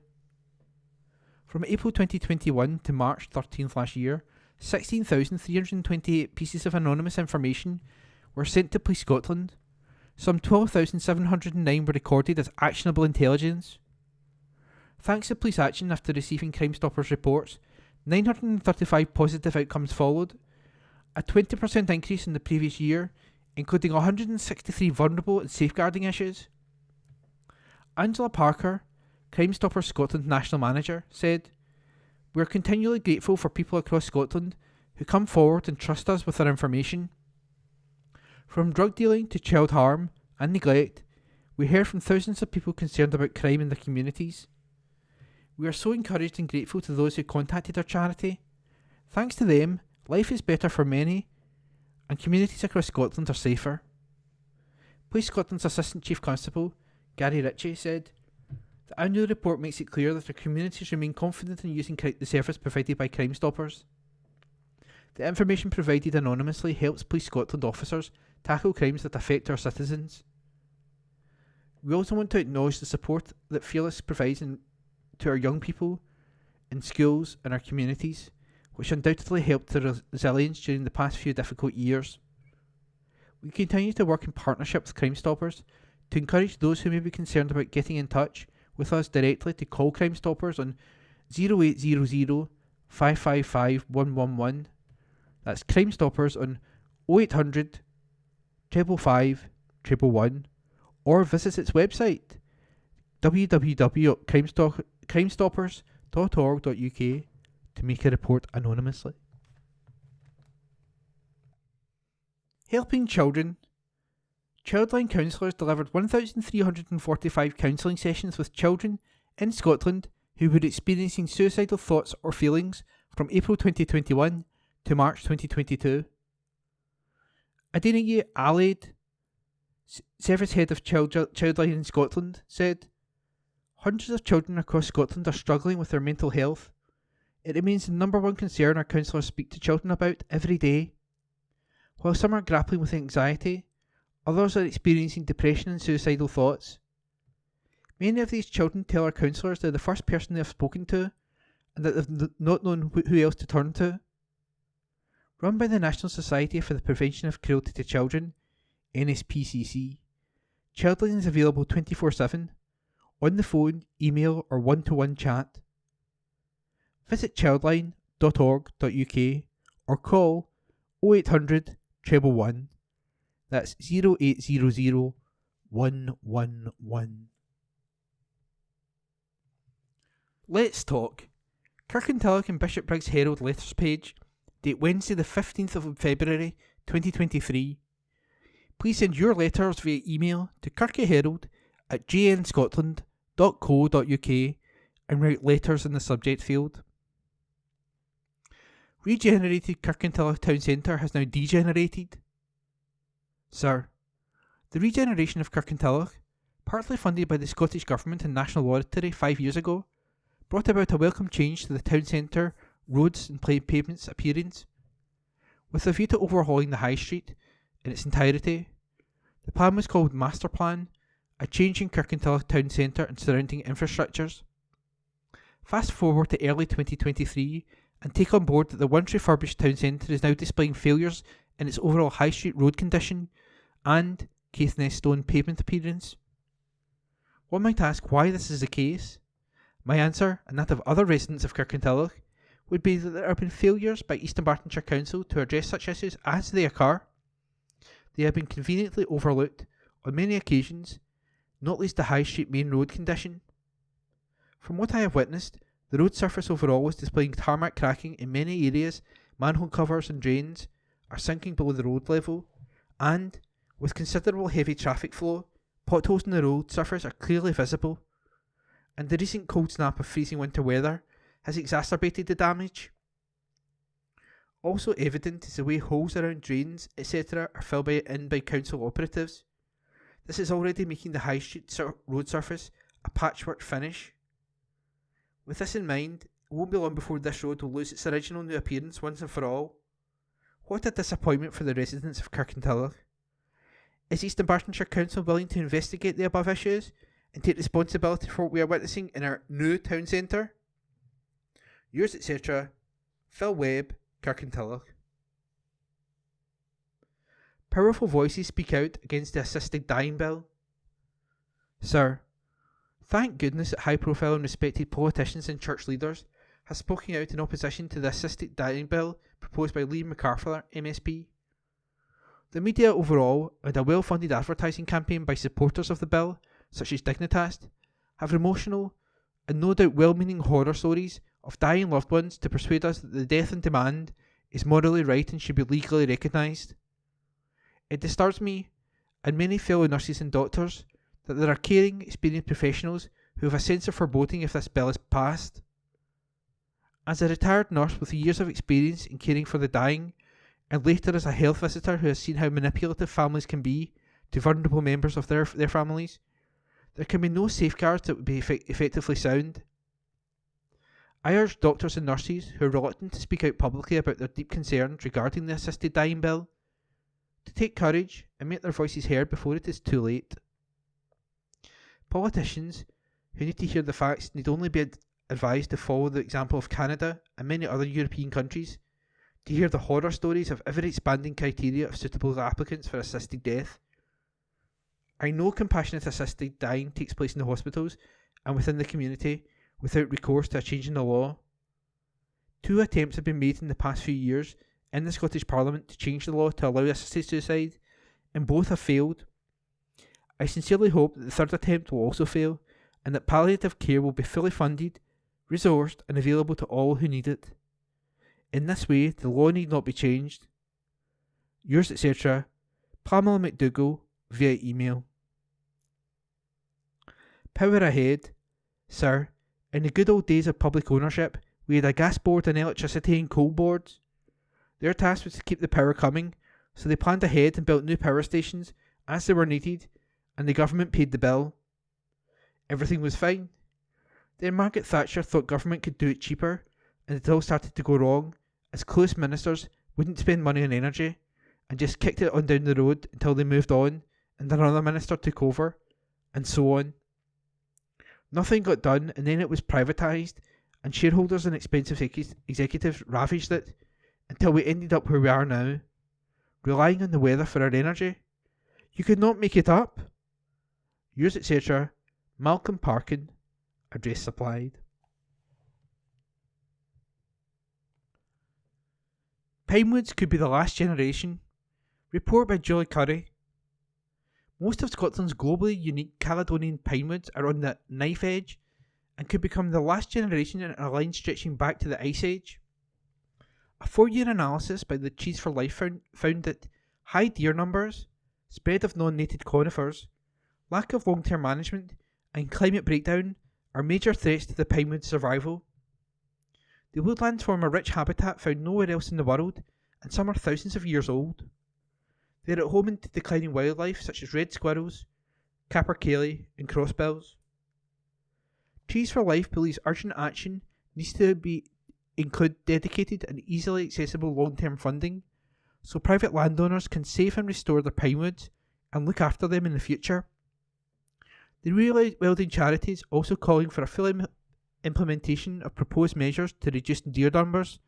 From April 2021 to March 13th last year, 16,328 pieces of anonymous information were sent to Police Scotland. Some 12,709 were recorded as actionable intelligence. Thanks to police action after receiving Crime Stoppers reports, 935 positive outcomes followed, a 20% increase in the previous year, including 163 vulnerable and safeguarding issues. Angela Parker, Crime Stoppers Scotland National Manager, said, "We are continually grateful for people across Scotland who come forward and trust us with their information. From drug dealing to child harm and neglect, we hear from thousands of people concerned about crime in their communities. We are so encouraged and grateful to those who contacted our charity. Thanks to them, life is better for many, and communities across Scotland are safer." Police Scotland's Assistant Chief Constable, Gary Ritchie, said, "The annual report makes it clear that our communities remain confident in using the service provided by Crime Stoppers. The information provided anonymously helps Police Scotland officers tackle crimes that affect our citizens. We also want to acknowledge the support that Fearless provides to our young people in schools and our communities, which undoubtedly helped their resilience during the past few difficult years. We continue to work in partnership with Crime Stoppers to encourage those who may be concerned about getting in touch with us directly to call Crime Stoppers on 0800 555 111. That's Crime Stoppers on 0800 555 111, or visit its website www.crimestoppers.org.uk to make a report anonymously. Helping children. Childline counsellors delivered 1,345 counselling sessions with children in Scotland who were experiencing suicidal thoughts or feelings from April 2021 to March 2022. Adeniyi Alaid, Service Head of Childline in Scotland, said, "Hundreds of children across Scotland are struggling with their mental health. It remains the number one concern our counsellors speak to children about every day. While some are grappling with anxiety, others are experiencing depression and suicidal thoughts. Many of these children tell our counsellors they're the first person they have spoken to, and that they've not known who else to turn to." Run by the National Society for the Prevention of Cruelty to Children, NSPCC, Childline is available 24/7, on the phone, email or one-to-one chat. Visit childline.org.uk or call 0800 111. That's 0800 111. Let's talk. Kirkintilloch and Bishopbriggs Herald letters page, date Wednesday the 15th of February 2023. Please send your letters via email to kirkyherald@jnscotland.co.uk and write letters in the subject field. Regenerated Kirkintilloch Town Centre has now degenerated. Sir, the regeneration of Kirkintilloch, partly funded by the Scottish Government and National Lottery 5 years ago, brought about a welcome change to the town centre, roads and pavements appearance. With a view to overhauling the High Street in its entirety, the plan was called Master Plan, a change in Kirkintilloch Town Centre and surrounding infrastructures. Fast forward to early 2023 and take on board that the once refurbished town centre is now displaying failures in its overall High Street road condition and Caithness stone pavement appearance. One might ask why this is the case. My answer, and that of other residents of Kirkintilloch, would be that there have been failures by East Dunbartonshire Council to address such issues as they occur. They have been conveniently overlooked on many occasions, not least the High Street main road condition. From what I have witnessed, the road surface overall was displaying tarmac cracking in many areas, manhole covers and drains are sinking below the road level, and, with considerable heavy traffic flow, potholes in the road surface are clearly visible, and the recent cold snap of freezing winter weather has exacerbated the damage. Also evident is the way holes around drains, etc. are filled in by council operatives. This is already making the High Street road surface a patchwork finish. With this in mind, it won't be long before this road will lose its original new appearance once and for all. What a disappointment for the residents of Kirkintilloch. Is East Dunbartonshire Council willing to investigate the above issues and take responsibility for what we are witnessing in our new town centre? Yours, etc., Phil Webb, Kirkintilloch. Powerful voices speak out against the assisted dying bill. Sir, thank goodness that high-profile and respected politicians and church leaders have spoken out in opposition to the assisted dying bill proposed by Liam MacArthur, MSP. The media overall, and a well-funded advertising campaign by supporters of the bill, such as Dignitas, have emotional and no doubt well-meaning horror stories of dying loved ones to persuade us that the death on demand is morally right and should be legally recognised. It disturbs me, and many fellow nurses and doctors, that there are caring, experienced professionals who have a sense of foreboding if this bill is passed. As a retired nurse with years of experience in caring for the dying, and later as a health visitor who has seen how manipulative families can be to vulnerable members of their families, there can be no safeguards that would be effectively sound. I urge doctors and nurses who are reluctant to speak out publicly about their deep concerns regarding the assisted dying bill to take courage and make their voices heard before it is too late. Politicians who need to hear the facts need only be advised to follow the example of Canada and many other European countries, to hear the horror stories of ever-expanding criteria of suitable applicants for assisted death. I know compassionate assisted dying takes place in the hospitals and within the community, without recourse to a change in the law. 2 attempts have been made in the past few years in the Scottish Parliament to change the law to allow assisted suicide, and both have failed. I sincerely hope that the third attempt will also fail, and that palliative care will be fully funded, resourced, and available to all who need it. In this way, the law need not be changed. Yours, etc., Pamela McDougall, via email. Power ahead. Sir, in the good old days of public ownership, we had a gas board and electricity and coal boards. Their task was to keep the power coming, so they planned ahead and built new power stations as they were needed, and the government paid the bill. Everything was fine. Then Margaret Thatcher thought government could do it cheaper, and it all started to go wrong, as close ministers wouldn't spend money on energy, and just kicked it on down the road until they moved on, and another minister took over, and so on. Nothing got done, and then it was privatised, and shareholders and expensive executives ravaged it, until we ended up where we are now, relying on the weather for our energy. You could not make it up. Yours, etc., Malcolm Parkin. Address supplied. Pinewoods could be the last generation. Report by Julie Curry. Most of Scotland's globally unique Caledonian pinewoods are on the knife edge and could become the last generation in a line stretching back to the Ice Age. A 4-year analysis by the Trees for Life found that high deer numbers, spread of non-native conifers, lack of long-term management, and climate breakdown are major threats to the pinewood's survival. The woodlands form a rich habitat found nowhere else in the world, and some are thousands of years old. They are at home to declining wildlife such as red squirrels, capercaillie, and crossbills. Trees for Life believes urgent action needs to include dedicated and easily accessible long-term funding, so private landowners can save and restore their pinewoods and look after them in the future. The rewilding charity is also calling for a full implementation of proposed measures to reduce deer numbers,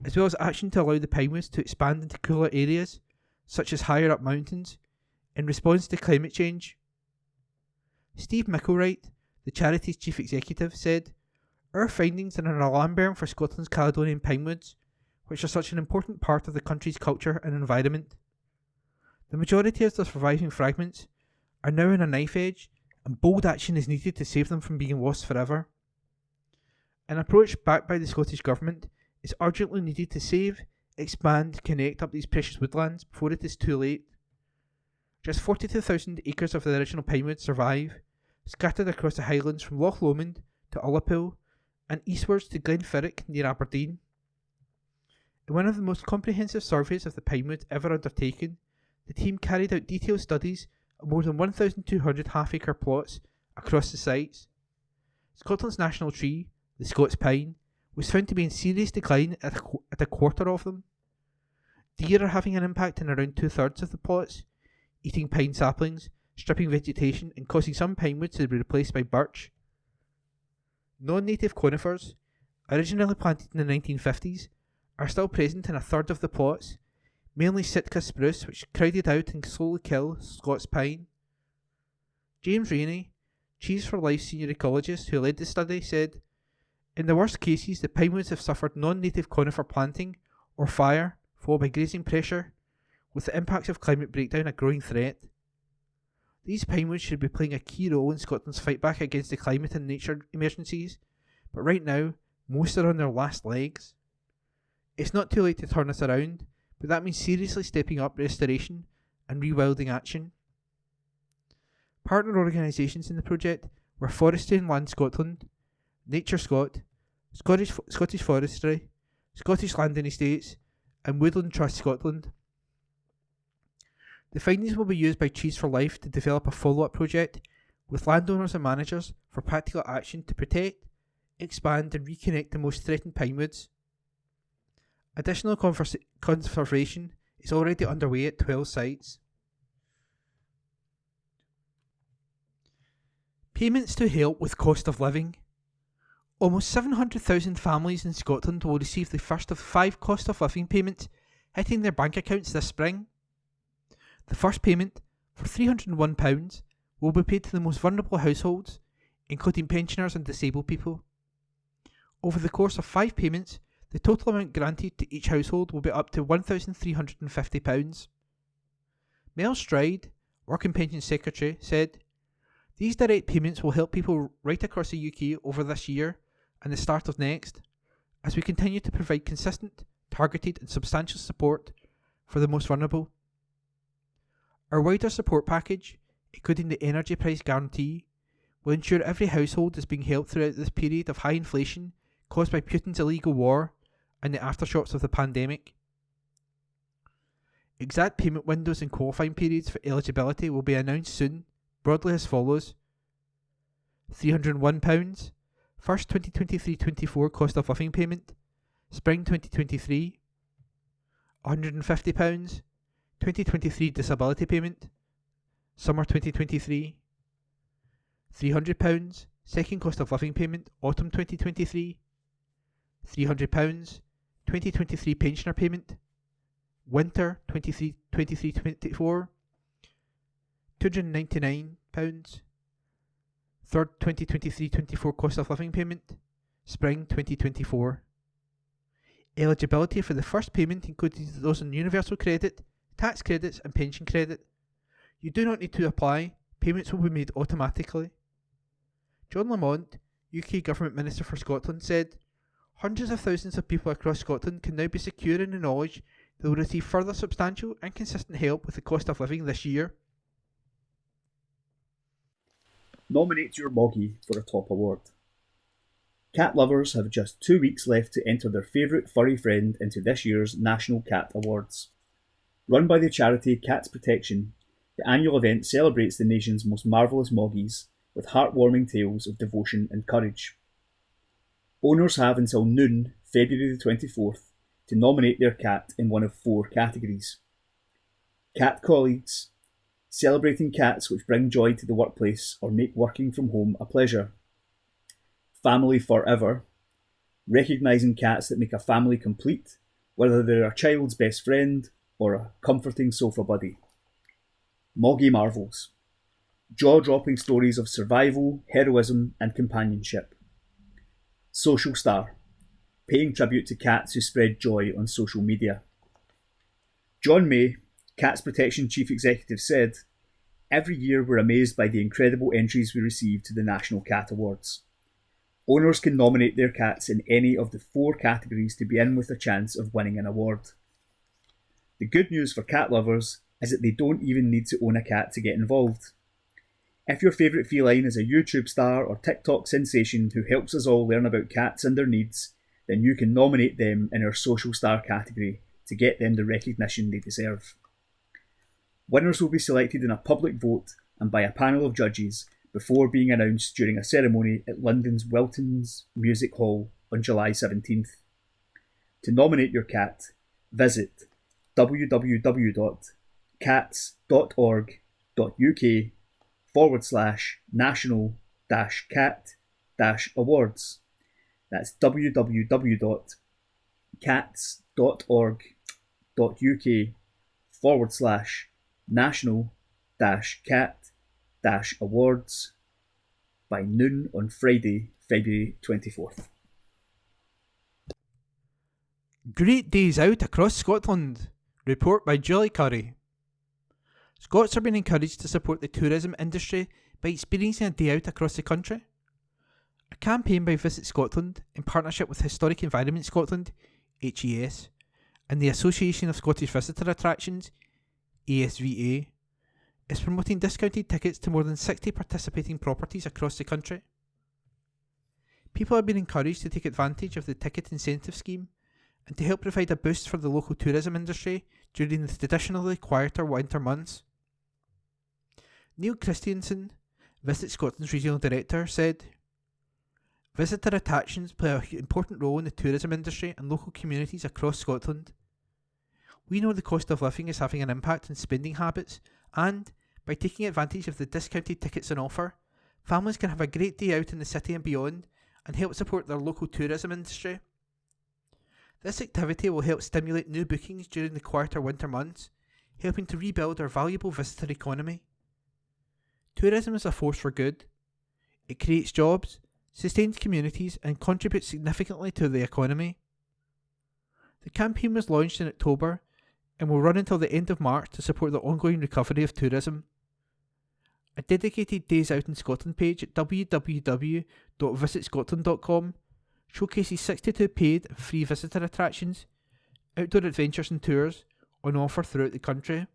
as well as action to allow the pinewoods to expand into cooler areas, such as higher up mountains, in response to climate change. Steve Micklewright, the charity's chief executive, said, "Our findings are an alarm bell for Scotland's Caledonian pinewoods, which are such an important part of the country's culture and environment. The majority of the surviving fragments are now on a knife edge, and bold action is needed to save them from being lost forever. An approach backed by the Scottish Government is urgently needed to save, expand, connect up these precious woodlands before it is too late. Just 42,000 acres of the original pinewood survive, scattered across the highlands from Loch Lomond to Ullapool and eastwards to Glenfirrick near Aberdeen. In one of the most comprehensive surveys of the pinewood ever undertaken, the team carried out detailed studies of more than 1,200 half-acre plots across the sites. Scotland's national tree, the Scots pine, was found to be in serious decline at a quarter of them. Deer are having an impact in around 2/3 of the plots, eating pine saplings, stripping vegetation, and causing some pinewoods to be replaced by birch. Non-native conifers, originally planted in the 1950s, are still present in 1/3 of the plots, mainly Sitka spruce, which crowded out and slowly kill Scots pine. James Rainey, Trees for Life senior ecologist who led the study, said, "In the worst cases, the pinewoods have suffered non-native conifer planting or fire, followed by grazing pressure, with the impacts of climate breakdown a growing threat. These pinewoods should be playing a key role in Scotland's fight back against the climate and nature emergencies, but right now, most are on their last legs. It's not too late to turn this around, but that means seriously stepping up restoration and rewilding action." Partner organisations in the project were Forestry and Land Scotland, Nature Scot, Scottish Forestry, Scottish Land and Estates, and Woodland Trust Scotland. The findings will be used by Trees for Life to develop a follow-up project with landowners and managers for practical action to protect, expand and reconnect the most threatened pinewoods. Additional conservation is already underway at 12 sites. Payments to help with cost of living. Almost 700,000 families in Scotland will receive the first of 5 cost of living payments hitting their bank accounts this spring. The first payment, for £301, will be paid to the most vulnerable households, including pensioners and disabled people. Over the course of 5 payments, the total amount granted to each household will be up to £1,350. Mel Stride, Work and Pensions Secretary, said, "These direct payments will help people right across the UK over this year and the start of next, as we continue to provide consistent, targeted and substantial support for the most vulnerable. Our wider support package, including the energy price guarantee, will ensure every household is being helped throughout this period of high inflation caused by Putin's illegal war and the aftershocks of the pandemic. Exact payment windows and qualifying periods for eligibility will be announced soon, broadly as follows: £301, first 2023-24 cost of living payment, spring 2023, £150, 2023 disability payment, summer 2023, £300, second cost of living payment, autumn 2023, £300, 2023 pensioner payment, winter 23-24, £299, third 2023-24 cost of living payment, spring 2024. Eligibility for the first payment includes those on universal credit, tax credits and pension credit. You do not need to apply, payments will be made automatically. John Lamont, UK Government Minister for Scotland, said, "Hundreds of thousands of people across Scotland can now be secure in the knowledge they will receive further substantial and consistent help with the cost of living this year." Nominate your Moggy for a top award. Cat lovers have just 2 weeks left to enter their favourite furry friend into this year's National Cat Awards. Run by the charity Cats Protection, the annual event celebrates the nation's most marvellous Moggies with heartwarming tales of devotion and courage. Owners have until noon, February the 24th, to nominate their cat in one of 4 categories. Cat colleagues, celebrating cats which bring joy to the workplace or make working from home a pleasure. Family forever, recognising cats that make a family complete, whether they're a child's best friend or a comforting sofa buddy. Moggy Marvels, jaw-dropping stories of survival, heroism and companionship. Social Star, paying tribute to cats who spread joy on social media. John May, Cats Protection Chief Executive, said, "Every year we're amazed by the incredible entries we receive to the National Cat Awards. Owners can nominate their cats in any of the 4 categories to be in with a chance of winning an award. The good news for cat lovers is that they don't even need to own a cat to get involved. If your favourite feline is a YouTube star or TikTok sensation who helps us all learn about cats and their needs, then you can nominate them in our Social Star category to get them the recognition they deserve. Winners will be selected in a public vote and by a panel of judges before being announced during a ceremony at London's Wilton's Music Hall on July 17th. To nominate your cat, visit www.cats.org.uk/national-cat-awards. That's www.cats.org.uk/national-cat-awards by noon on Friday, February 24th. Great days out across Scotland. Report by Julie Curry. Scots are being encouraged to support the tourism industry by experiencing a day out across the country. A campaign by Visit Scotland, in partnership with Historic Environment Scotland, HES, and the Association of Scottish Visitor Attractions, ASVA, is promoting discounted tickets to more than 60 participating properties across the country. People are being encouraged to take advantage of the ticket incentive scheme and to help provide a boost for the local tourism industry during the traditionally quieter winter months. Neil Christiansen, Visit Scotland's Regional Director, said, "Visitor attractions play an important role in the tourism industry and local communities across Scotland. We know the cost of living is having an impact on spending habits, and, by taking advantage of the discounted tickets on offer, families can have a great day out in the city and beyond and help support their local tourism industry. This activity will help stimulate new bookings during the quieter winter months, helping to rebuild our valuable visitor economy. Tourism is a force for good. It creates jobs, sustains communities and contributes significantly to the economy. The campaign was launched in October and will run until the end of March to support the ongoing recovery of tourism. A dedicated Days Out in Scotland page at www.visitscotland.com showcases 62 paid and free visitor attractions, outdoor adventures and tours on offer throughout the country.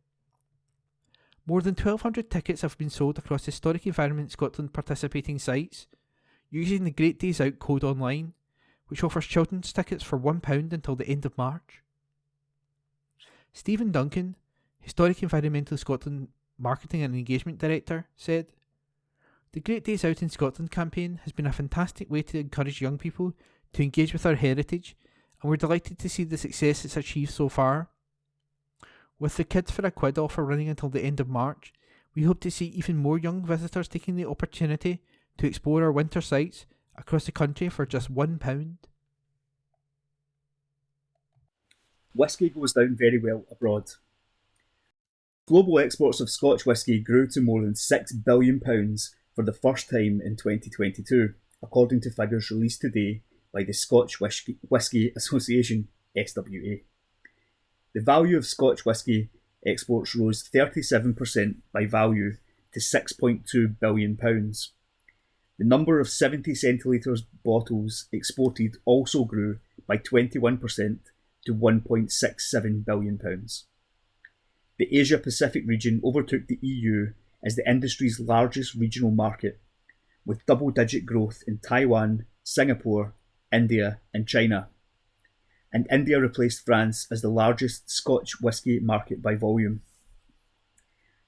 More than 1,200 tickets have been sold across Historic Environment Scotland participating sites using the Great Days Out code online, which offers children's tickets for £1 until the end of March. Stephen Duncan, Historic Environmental Scotland Marketing and Engagement Director, said, "The Great Days Out in Scotland campaign has been a fantastic way to encourage young people to engage with our heritage, and we're delighted to see the success it's achieved so far. With the Kids for a Quid offer running until the end of March, we hope to see even more young visitors taking the opportunity to explore our winter sites across the country for just £1. Whisky goes down very well abroad. Global exports of Scotch whisky grew to more than £6 billion for the first time in 2022, according to figures released today by the Scotch Whisky Association, SWA. The value of Scotch whisky exports rose 37% by value to £6.2 billion. The number of 70 centilitres bottles exported also grew by 21% to £1.67 billion. The Asia-Pacific region overtook the EU as the industry's largest regional market, with double-digit growth in Taiwan, Singapore, India and China. And India replaced France as the largest Scotch whisky market by volume.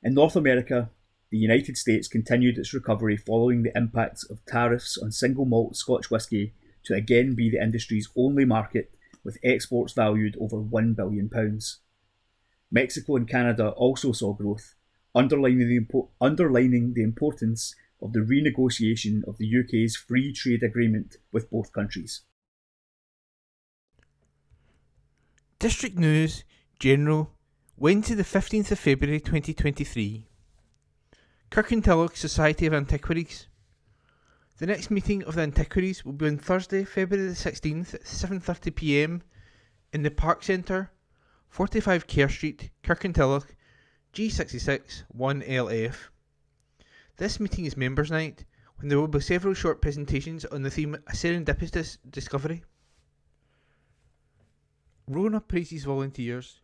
In North America, the United States continued its recovery following the impact of tariffs on single malt Scotch whisky to again be the industry's only market with exports valued over £1 billion. Mexico and Canada also saw growth, underlining the importance of the renegotiation of the UK's free trade agreement with both countries. District News General, Wednesday the 15th of February 2023. Kirkintilloch Society of Antiquaries. The next meeting of the Antiquaries will be on Thursday, February the 16th at 7:30pm in the Park Centre, 45 Kerr Street, Kirkintilloch, G66 1LF. This meeting is Members' Night, when there will be several short presentations on the theme A Serendipitous Discovery. Rona praises volunteers.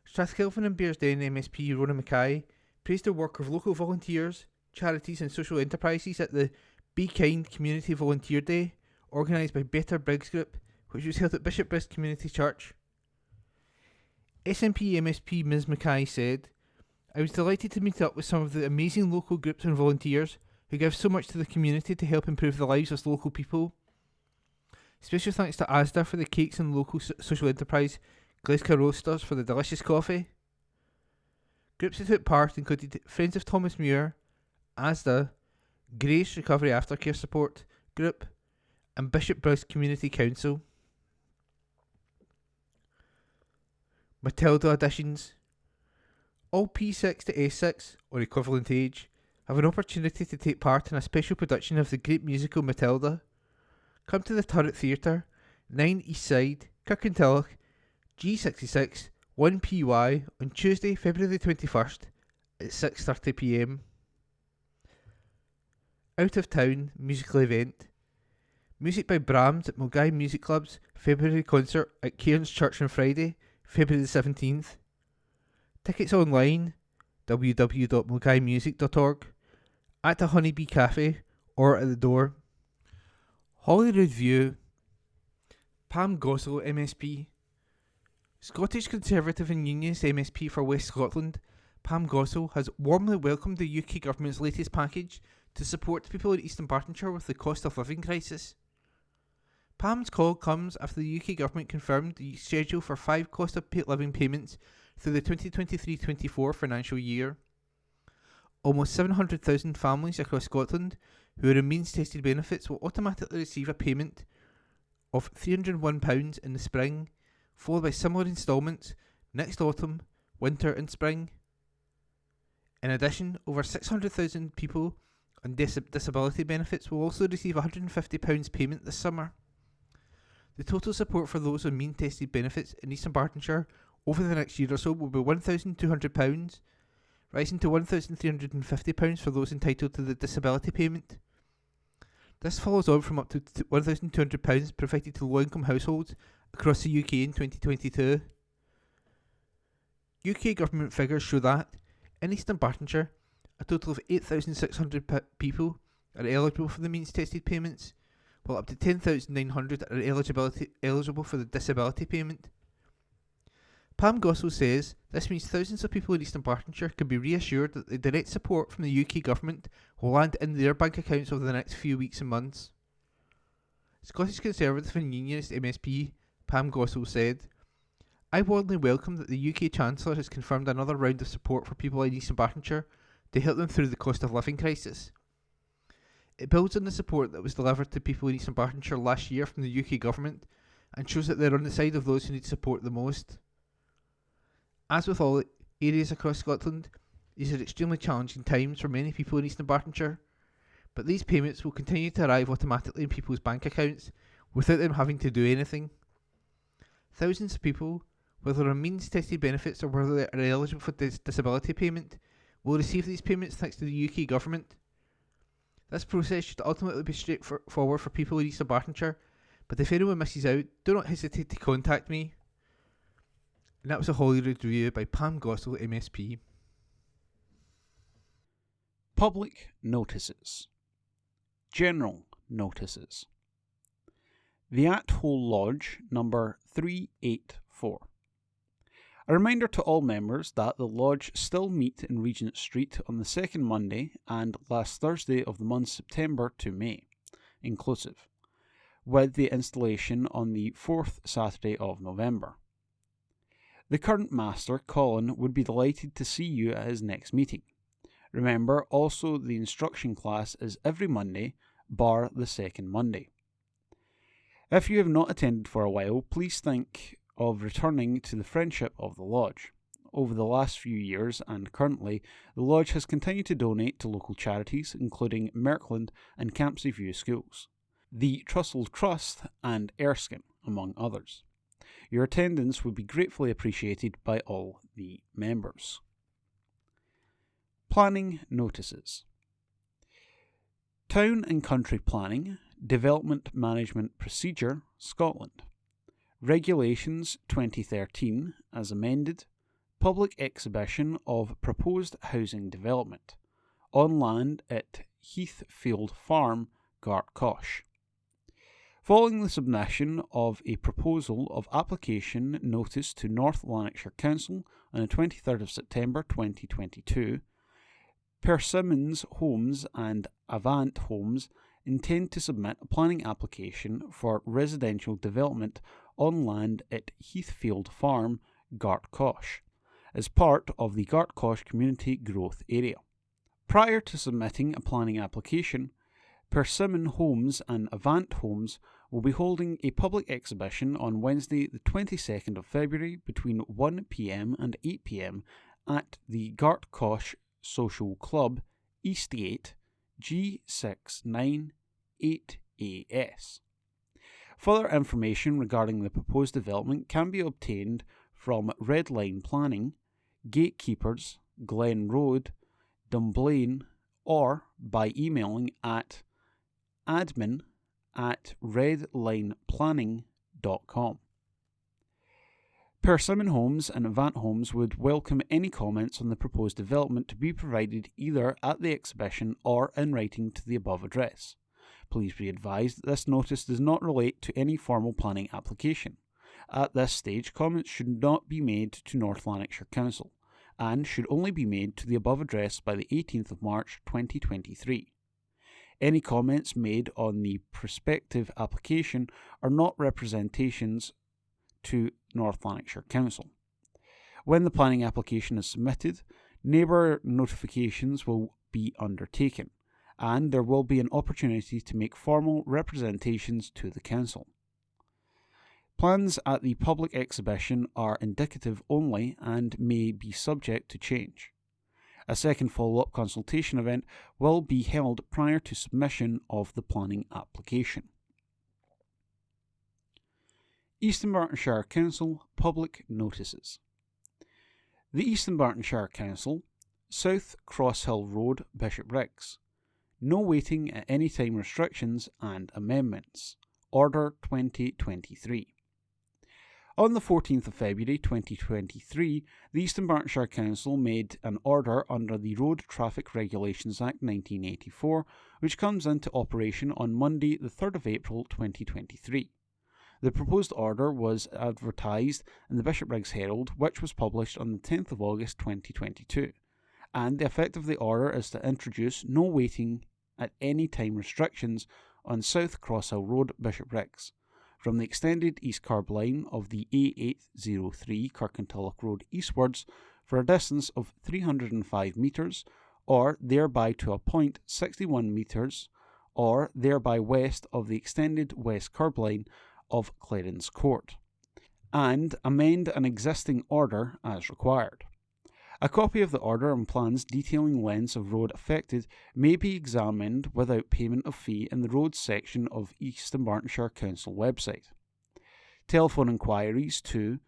Strathkelvin and Bearsden MSP Rona Mackay praised the work of local volunteers, charities and social enterprises at the Be Kind Community Volunteer Day, organised by Bishopbriggs Group, which was held at Bishopbriggs Community Church. SNP MSP Ms Mackay said, "I was delighted to meet up with some of the amazing local groups and volunteers who give so much to the community to help improve the lives of local people. Special thanks to Asda for the cakes and local social enterprise Gleska Roasters for the delicious coffee." Groups that took part included Friends of Thomas Muir, Asda, Grace Recovery Aftercare Support Group and Bishopbriggs Community Council. Matilda auditions. All P6 to S6, or equivalent age, have an opportunity to take part in a special production of the great musical Matilda. Come to the Turret Theatre, 9 East Side, Kirkintilloch, G66 1PY on Tuesday, February the 21st at 6:30pm. Out of Town musical event. Music by Brahms at Mulgai Music Club's February concert at Cairns Church on Friday, February the 17th. Tickets online, www.mulgaimusic.org, at the Honeybee Cafe or at the door. Holyrood View. Pam Gossel MSP. Scottish Conservative and Unionist MSP for West Scotland, Pam Gossel has warmly welcomed the UK Government's latest package to support people in Eastern Bartonshire with the cost of living crisis. Pam's call comes after the UK Government confirmed the schedule for 5 cost of living payments through the 2023-24 financial year. Almost 700,000 families across Scotland who are in means-tested benefits will automatically receive a payment of £301 in the spring, followed by similar instalments next autumn, winter and spring. In addition, over 600,000 people on disability benefits will also receive £150 payment this summer. The total support for those on mean-tested benefits in East Bartonshire over the next year or so will be £1,200, rising to £1,350 for those entitled to the disability payment. This follows on from up to £1,200 provided to low-income households across the UK in 2022. UK government figures show that, in East Bartonshire, a total of 8,600 people are eligible for the means-tested payments, while up to 10,900 are eligible for the disability payment. Pam Gossel says this means thousands of people in East Bartonshire can be reassured that the direct support from the UK government will land in their bank accounts over the next few weeks and months. Scottish Conservative and Unionist MSP Pam Gossel said, "I warmly welcome that the UK Chancellor has confirmed another round of support for people in East Bartonshire to help them through the cost of living crisis. It builds on the support that was delivered to people in East Bartonshire last year from the UK government and shows that they're on the side of those who need support the most. As with all areas across Scotland, these are extremely challenging times for many people in East Bartonshire, but these payments will continue to arrive automatically in people's bank accounts without them having to do anything. Thousands of people, whether on means-tested benefits or whether they are eligible for disability payment, will receive these payments thanks to the UK government. This process should ultimately be straightforward for people in East Bartonshire, but if anyone misses out, do not hesitate to contact me." And that was a Holyrood review by Pam Gossel, MSP. Public notices. General notices. The At-Hole Lodge, number 384. A reminder to all members that the Lodge still meet in Regent Street on the second Monday and last Thursday of the month September to May, inclusive, with the installation on the fourth Saturday of November. The current master, Colin, would be delighted to see you at his next meeting. Remember, also the instruction class is every Monday, bar the second Monday. If you have not attended for a while, please think of returning to the friendship of the Lodge. Over the last few years and currently, the Lodge has continued to donate to local charities, including Merkland and Campsie View schools, the Trussell Trust and Erskine, among others. Your attendance would be gratefully appreciated by all the members. Planning notices. Town and Country Planning, Development Management Procedure, Scotland. Regulations 2013, as amended. Public exhibition of proposed housing development. On land at Heathfield Farm, Gartcosh. Following the submission of a proposal of application notice to North Lanarkshire Council on the 23rd of September 2022, Persimmons Homes and Avant Homes intend to submit a planning application for residential development on land at Heathfield Farm, Gartcosh, as part of the Gartcosh Community Growth Area. Prior to submitting a planning application, Persimmon Homes and Avant Homes will be holding a public exhibition on Wednesday the 22nd of February between 1 p.m. and 8 p.m. at the Gartcosh Social Club, Eastgate, G698AS. Further information regarding the proposed development can be obtained from Red Line Planning, Gatekeepers, Glen Road, Dunblane, or by emailing at admin@redlineplanning.com. Persimmon Homes and Avant Homes would welcome any comments on the proposed development to be provided either at the exhibition or in writing to the above address. Please be advised that this notice does not relate to any formal planning application. At this stage, comments should not be made to North Lanarkshire Council and should only be made to the above address by the 18th of March 2023. Any comments made on the prospective application are not representations to North Lanarkshire Council. When the planning application is submitted, neighbour notifications will be undertaken, and there will be an opportunity to make formal representations to the Council. Plans at the public exhibition are indicative only and may be subject to change. A second follow-up consultation event will be held prior to submission of the planning application. East Dunbartonshire Council Public Notices. The East Dunbartonshire Council, South Cross Hill Road, Bishopbriggs. No waiting at any time restrictions and amendments. Order 2023. On the 14th of February 2023, the East Dunbartonshire Council made an order under the Road Traffic Regulations Act 1984, which comes into operation on Monday the 3rd of April 2023. The proposed order was advertised in the Bishopbriggs Herald, which was published on the 10th of August 2022, and the effect of the order is to introduce no waiting at any time restrictions on South Cross Hill Road, Bishopbriggs, from the extended East Curb line of the A803 Kirkintilloch Road eastwards for a distance of 305 metres, or thereby to a point 61 metres, or thereby west of the extended West Curb line of Clarence Court, and amend an existing order as required. A copy of the order and plans detailing lengths of road affected may be examined without payment of fee in the roads section of East Dunbartonshire Council website. Telephone inquiries to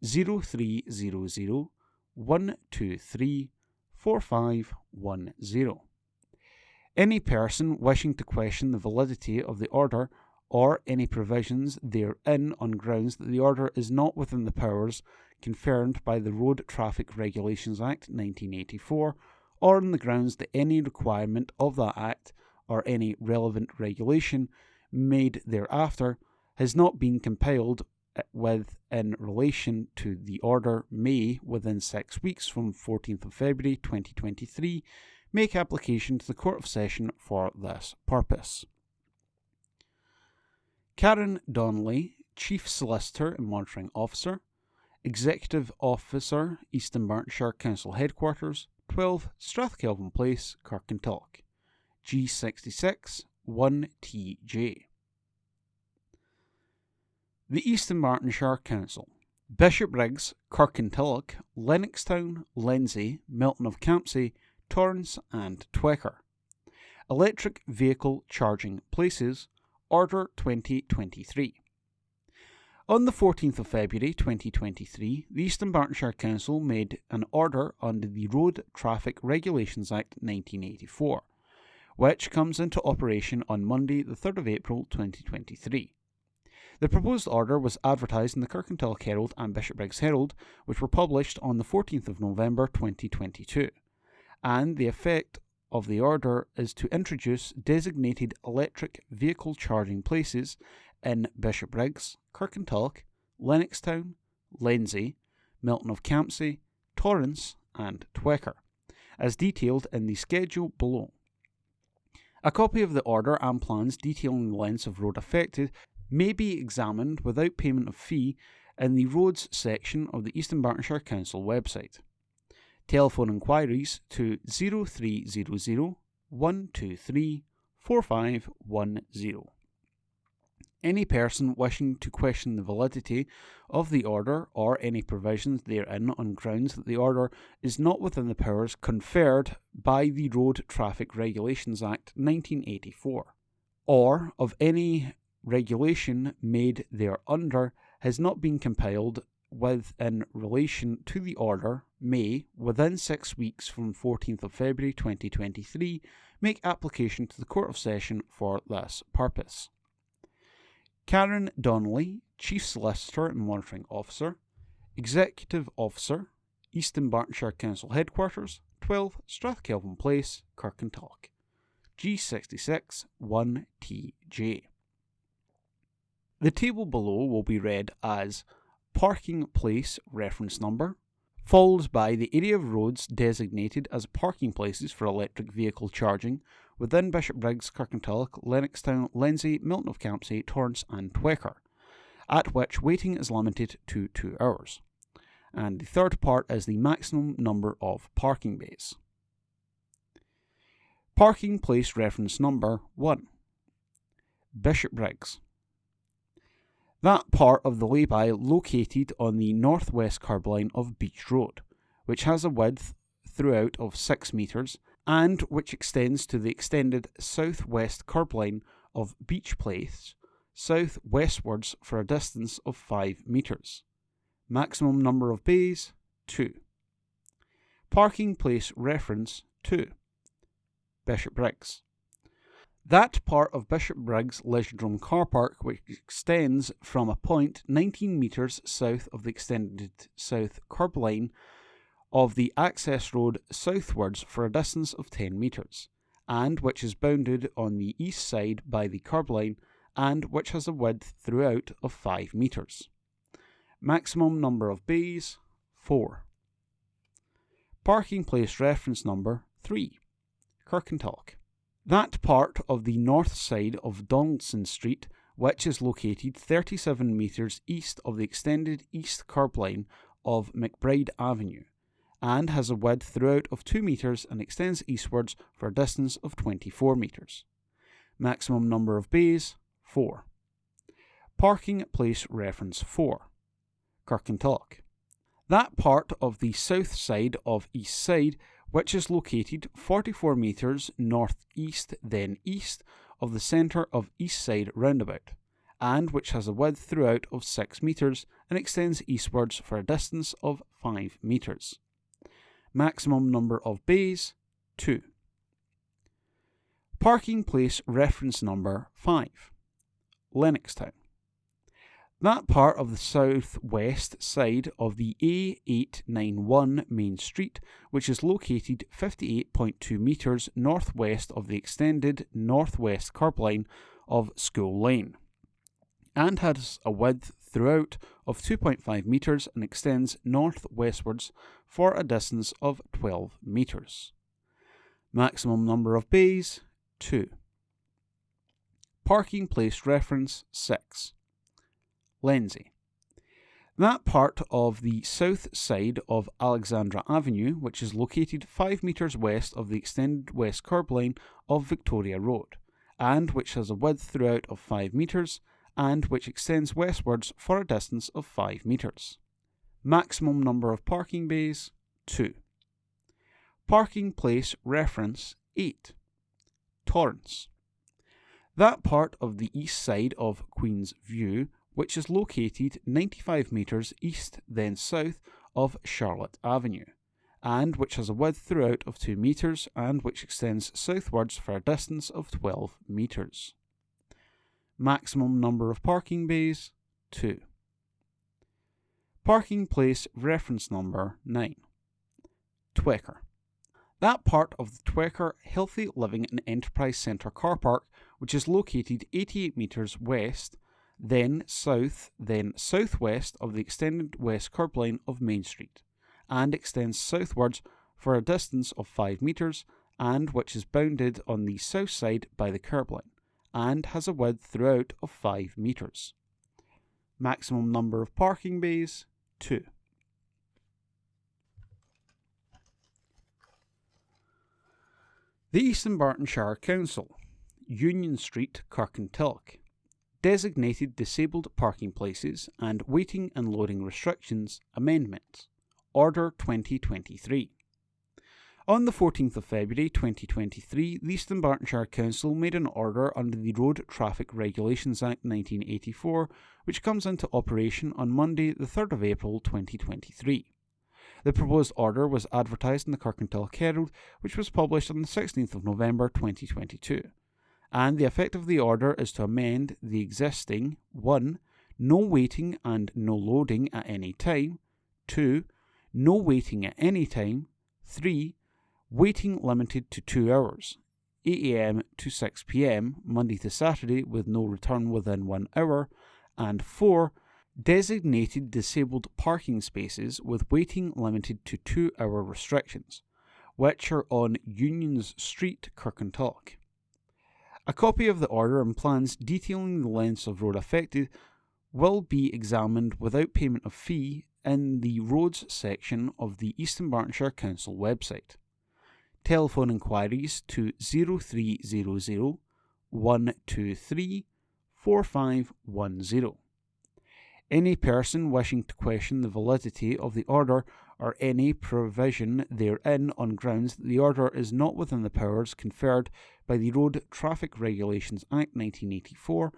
0300 123 4510. Any person wishing to question the validity of the order or any provisions therein on grounds that the order is not within the powers conferred by the Road Traffic Regulations Act 1984, or on the grounds that any requirement of that Act or any relevant regulation made thereafter has not been compiled with in relation to the order may, within 6 weeks from 14th of February 2023, make application to the Court of Session for this purpose. Karen Donnelly, Chief Solicitor and Monitoring Officer, Executive Officer, East Dunbartonshire Council Headquarters, 12 Strathkelvin Place, Kirkintilloch, G66 1TJ. The East Dunbartonshire Council, Bishopbriggs, Kirkintilloch, Lennoxtown, Lindsay, Milton of Campsie, Torrance and Twecker. Electric Vehicle Charging Places, Order 2023. On the 14th of February 2023, the East Dunbartonshire Council made an order under the Road Traffic Regulations Act 1984, which comes into operation on Monday the 3rd of April 2023. The proposed order was advertised in the Kirkintilloch Herald and Bishopbriggs Herald, which were published on the 14th of November 2022, and the effect of the order is to introduce designated electric vehicle charging places in Bishopbriggs, Kirkintilloch, Lennoxtown, Lindsay, Milton of Campsie, Torrance and Twecker, as detailed in the schedule below. A copy of the order and plans detailing the lengths of road affected may be examined without payment of fee in the roads section of the East Dunbartonshire Council website. Telephone inquiries to 0300 123 4510. Any person wishing to question the validity of the order or any provisions therein on grounds that the order is not within the powers conferred by the Road Traffic Regulations Act 1984, or of any regulation made thereunder has not been compiled with in relation to the order may, within 6 weeks from 14th of February 2023, make application to the Court of Session for this purpose. Karen Donnelly, Chief Solicitor and Monitoring Officer, Executive Officer, East Dunbartonshire Council Headquarters, 12 Strathkelvin Place, Kirkintilloch, G66 1TJ. The table below will be read as Parking Place Reference Number, followed by the area of roads designated as parking places for electric vehicle charging within Bishopbriggs, Kirkintilloch, Lennoxtown, Lindsay, Milton of Campsie, Torrance and Twecker, at which waiting is limited to 2 hours. And the third part is the maximum number of parking bays. Parking Place Reference Number 1. Bishopbriggs. That part of the lay-by located on the northwest curb line of Beach Road, which has a width throughout of 6 metres, and which extends to the extended south-west curb line of Beach Place, south-westwards for a distance of 5 metres. Maximum number of bays, 2. Parking place reference 2. Bishopbriggs. That part of Bishopbriggs Leisure Car Park which extends from a point 19 metres south of the extended south curb line of the access road southwards for a distance of 10 metres, and which is bounded on the east side by the curb line and which has a width throughout of 5 metres. Maximum number of bays, 4. Parking place reference number 3. Kirkintilloch. That part of the north side of Donaldson Street which is located 37 metres east of the extended east curb line of McBride Avenue, and has a width throughout of 2 metres and extends eastwards for a distance of 24 metres. Maximum number of bays, 4. Parking place reference 4. Kirkintilloch. That part of the south side of East Side which is located 44 metres north-east then east of the centre of East Side roundabout, and which has a width throughout of 6 metres and extends eastwards for a distance of 5 metres. Maximum number of bays, 2. Parking place reference number 5. Lennoxtown. That part of the south-west side of the A891 Main Street, which is located 58.2 metres northwest of the extended northwest curb line of School Lane, and has a width throughout of 2.5 metres and extends north-westwards for a distance of 12 metres. Maximum number of bays, 2. Parking place reference 6. Lenzie. That part of the south side of Alexandra Avenue, which is located 5 metres west of the extended west curb line of Victoria Road, and which has a width throughout of 5 metres, and which extends westwards for a distance of 5 metres. Maximum number of parking bays, 2. Parking place reference 8. Torrance. That part of the east side of Queen's View, which is located 95 metres east then south of Charlotte Avenue, and which has a width throughout of 2 metres and which extends southwards for a distance of 12 metres. Maximum number of parking bays, 2. Parking place reference number 9. Twecker. That part of the Twecker Healthy Living and Enterprise Centre car park, which is located 88 metres west then south, then southwest of the extended west curb line of Main Street, and extends southwards for a distance of 5 metres, and which is bounded on the south side by the curb line, and has a width throughout of 5 metres. Maximum number of parking bays, 2. The East Dunbartonshire Council, Union Street, Kirkintilloch. Designated Disabled Parking Places and Waiting and Loading Restrictions Amendments, Order 2023. On the 14th of February 2023, the East Dunbartonshire Council made an order under the Road Traffic Regulations Act 1984, which comes into operation on Monday the 3rd of April 2023. The proposed order was advertised in the Kirkintilloch Herald, which was published on the 16th of November 2022. And the effect of the order is to amend the existing 1. No waiting and no loading at any time, 2. No waiting at any time, 3. Waiting limited to 2 hours, 8 a.m. to 6 p.m, Monday to Saturday with no return within 1 hour, and 4. Designated disabled parking spaces with waiting limited to 2-hour restrictions, which are on Unions Street, Kirkintilloch. A copy of the order and plans detailing the lengths of road affected will be examined without payment of fee in the Roads section of the East Dunbartonshire Council website. Telephone inquiries to 0300 123 4510. Any person wishing to question the validity of the order or any provision therein on grounds that the order is not within the powers conferred by the Road Traffic Regulations Act 1984,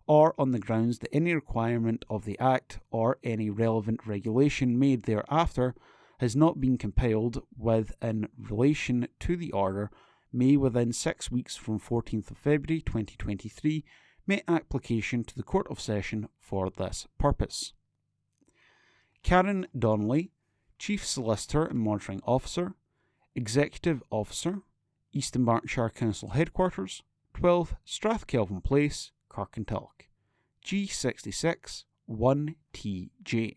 or on the grounds that any requirement of the Act or any relevant regulation made thereafter has not been compiled with in relation to the order, may within 6 weeks from 14th of February 2023 make application to the Court of Session for this purpose. Karen Donnelly, Chief Solicitor and Monitoring Officer, Executive Officer, East Dunbartonshire Council Headquarters, 12 Strathkelvin Place, Kirkintilloch, G66 1TJ.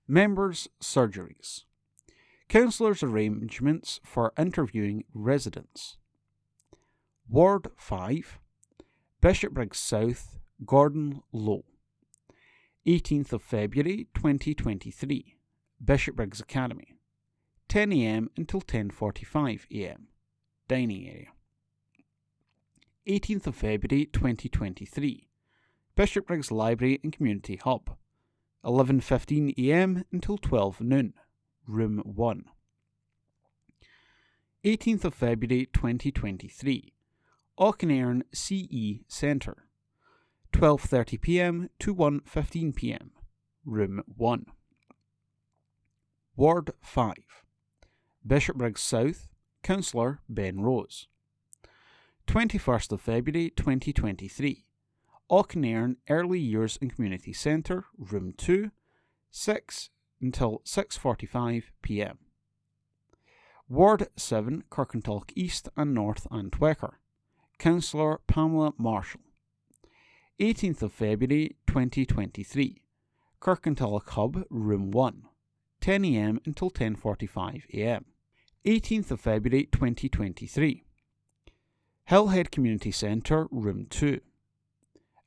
Members' surgeries. Councillors' arrangements for interviewing residents. Ward 5, Bishopbriggs South, Gordon Low. 18th of February 2023, Bishopbriggs Academy. 10 a.m. until 10:45 a.m. Dining area. 18th of February 2023, Bishopbriggs Library and Community Hub. 11:15 a.m. until 12 noon. Room 1. 18th of February 2023, Auchnairn CE Centre. 12:30 p.m. to 1:15 p.m. Room 1. Ward 5. Bishopbriggs South, Councillor Ben Rose. 21st of February 2023, Auchnairn Early Years and Community Centre, Room 2, 6 until 6:45 p.m. Ward 7, Kirkintilloch East and North and Twecker. Councillor Pamela Marshall. 18th of February 2023, Kirkintilloch Hub, Room 1, 10 a.m. until 10:45 a.m. 18th of February 2023, Hillhead Community Centre, Room 2,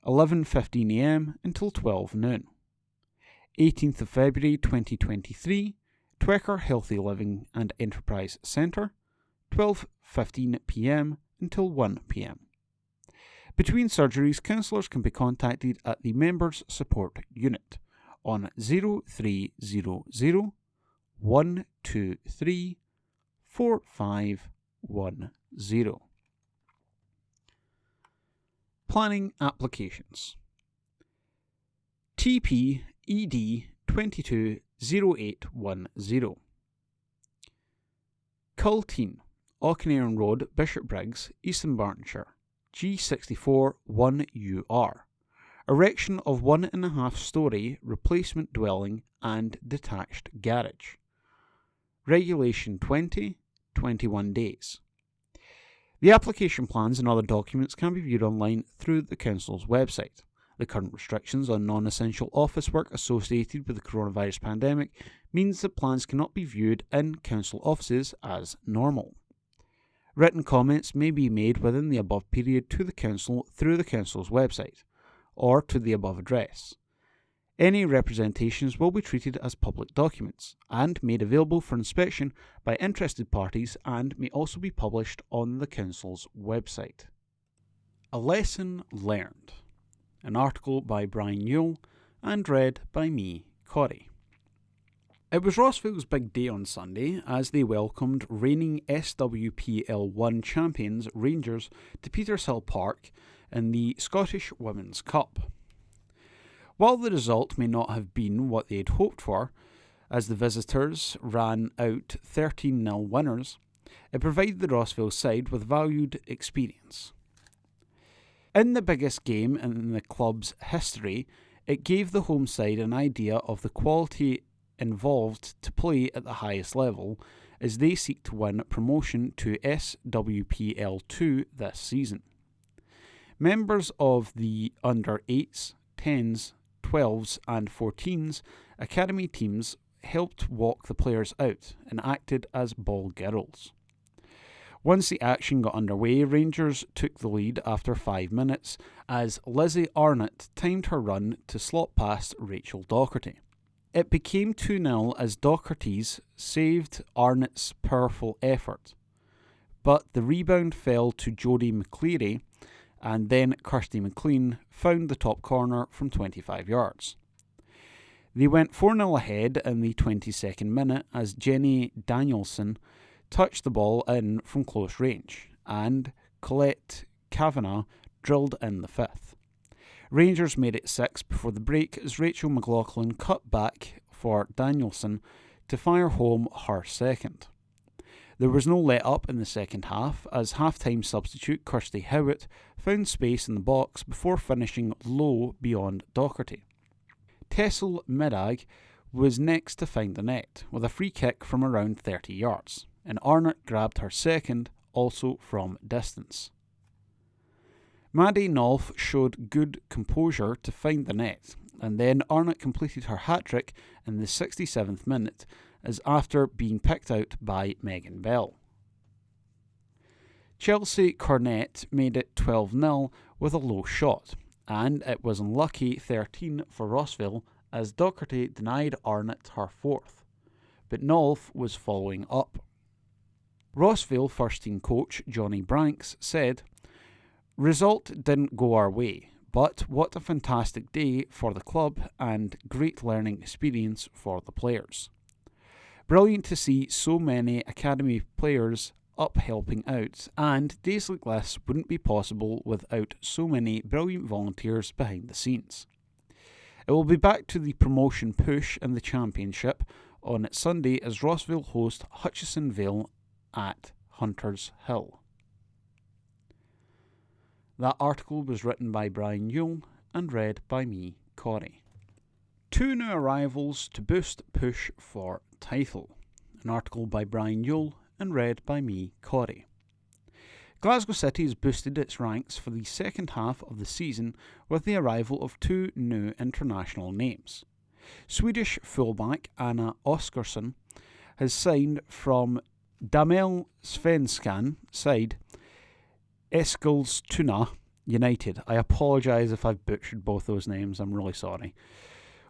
11:15 a.m. until 12 noon. 18th of February 2023, Twecker Healthy Living and Enterprise Centre, 12:15 p.m. until 1 p.m. Between surgeries, counsellors can be contacted at the Members Support Unit on 0300 123 4510. Planning applications. TP ED 220810. Culteen, Auchnairn Road, Bishopbriggs, East Dunbartonshire, G64 1UR. Erection of 1.5 storey replacement dwelling and detached garage. Regulation 20, 21 days. The application plans and other documents can be viewed online through the Council's website. The current restrictions on non-essential office work associated with the coronavirus pandemic means that plans cannot be viewed in Council offices as normal. Written comments may be made within the above period to the Council through the Council's website, or to the above address. Any representations will be treated as public documents and made available for inspection by interested parties and may also be published on the Council's website. A Lesson Learned. An article by Brian Newell and read by me, Corey. It was Rossville's big day on Sunday as they welcomed reigning SWPL1 champions Rangers to Petershill Park in the Scottish Women's Cup. While the result may not have been what they had hoped for, as the visitors ran out 13-0 winners, it provided the Rossville side with valued experience. In the biggest game in the club's history, it gave the home side an idea of the quality involved to play at the highest level as they seek to win promotion to SWPL2 this season. Members of the under 8s, 10s, 12s and 14s academy teams helped walk the players out and acted as ball girls. Once the action got underway, Rangers took the lead after 5 minutes as Lizzie Arnott timed her run to slot past Rachel Docherty. It became 2-0 as Docherty's saved Arnott's powerful effort, but the rebound fell to Jodie McCleary and then Kirsty McLean found the top corner from 25 yards. They went 4-0 ahead in the 22nd minute as Jenny Danielson touched the ball in from close range, and Colette Kavanagh drilled in the 5th. Rangers made it 6 before the break as Rachel McLaughlin cut back for Danielson to fire home her 2nd. There was no let-up in the second half as half-time substitute Kirsty Howitt found space in the box before finishing low beyond Docherty. Tessel Middag was next to find the net with a free kick from around 30 yards, and Arnott grabbed her 2nd, also from distance. Maddie Nolf showed good composure to find the net, and then Arnott completed her hat-trick in the 67th minute as after being picked out by Megan Bell. Chelsea Cornet made it 12-0 with a low shot, and it was unlucky 13 for Rossville as Docherty denied Arnott her 4th, but Nolf was following up. Rossville first-team coach Johnny Branks said, "Result didn't go our way, but what a fantastic day for the club and great learning experience for the players. Brilliant to see so many academy players up helping out, and days like this wouldn't be possible without so many brilliant volunteers behind the scenes. It will be back to the promotion push in the championship on Sunday as Rossville host Hutchison Vale at Hunters Hill." That article was written by Brian Yule and read by me, Corey. 2 new arrivals to boost push for title. An article by Brian Yule and read by me, Corey. Glasgow City has boosted its ranks for the second half of the season with the arrival of 2 new international names. Swedish fullback Anna Oskarsson has signed from Damel Svenskan side Eskilstuna United. I apologise if I've butchered both those names, I'm really sorry.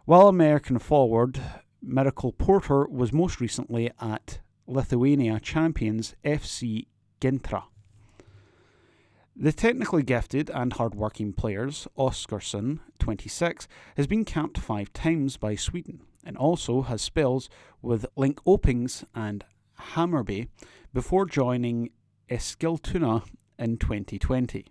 While American forward Miracle Porter was most recently at Lithuania champions FC Gintra. The technically gifted and hard-working players, Oskarsson, 26, has been capped 5 times by Sweden and also has spells with Linkopings and Hammarby before joining Eskilstuna in 2020.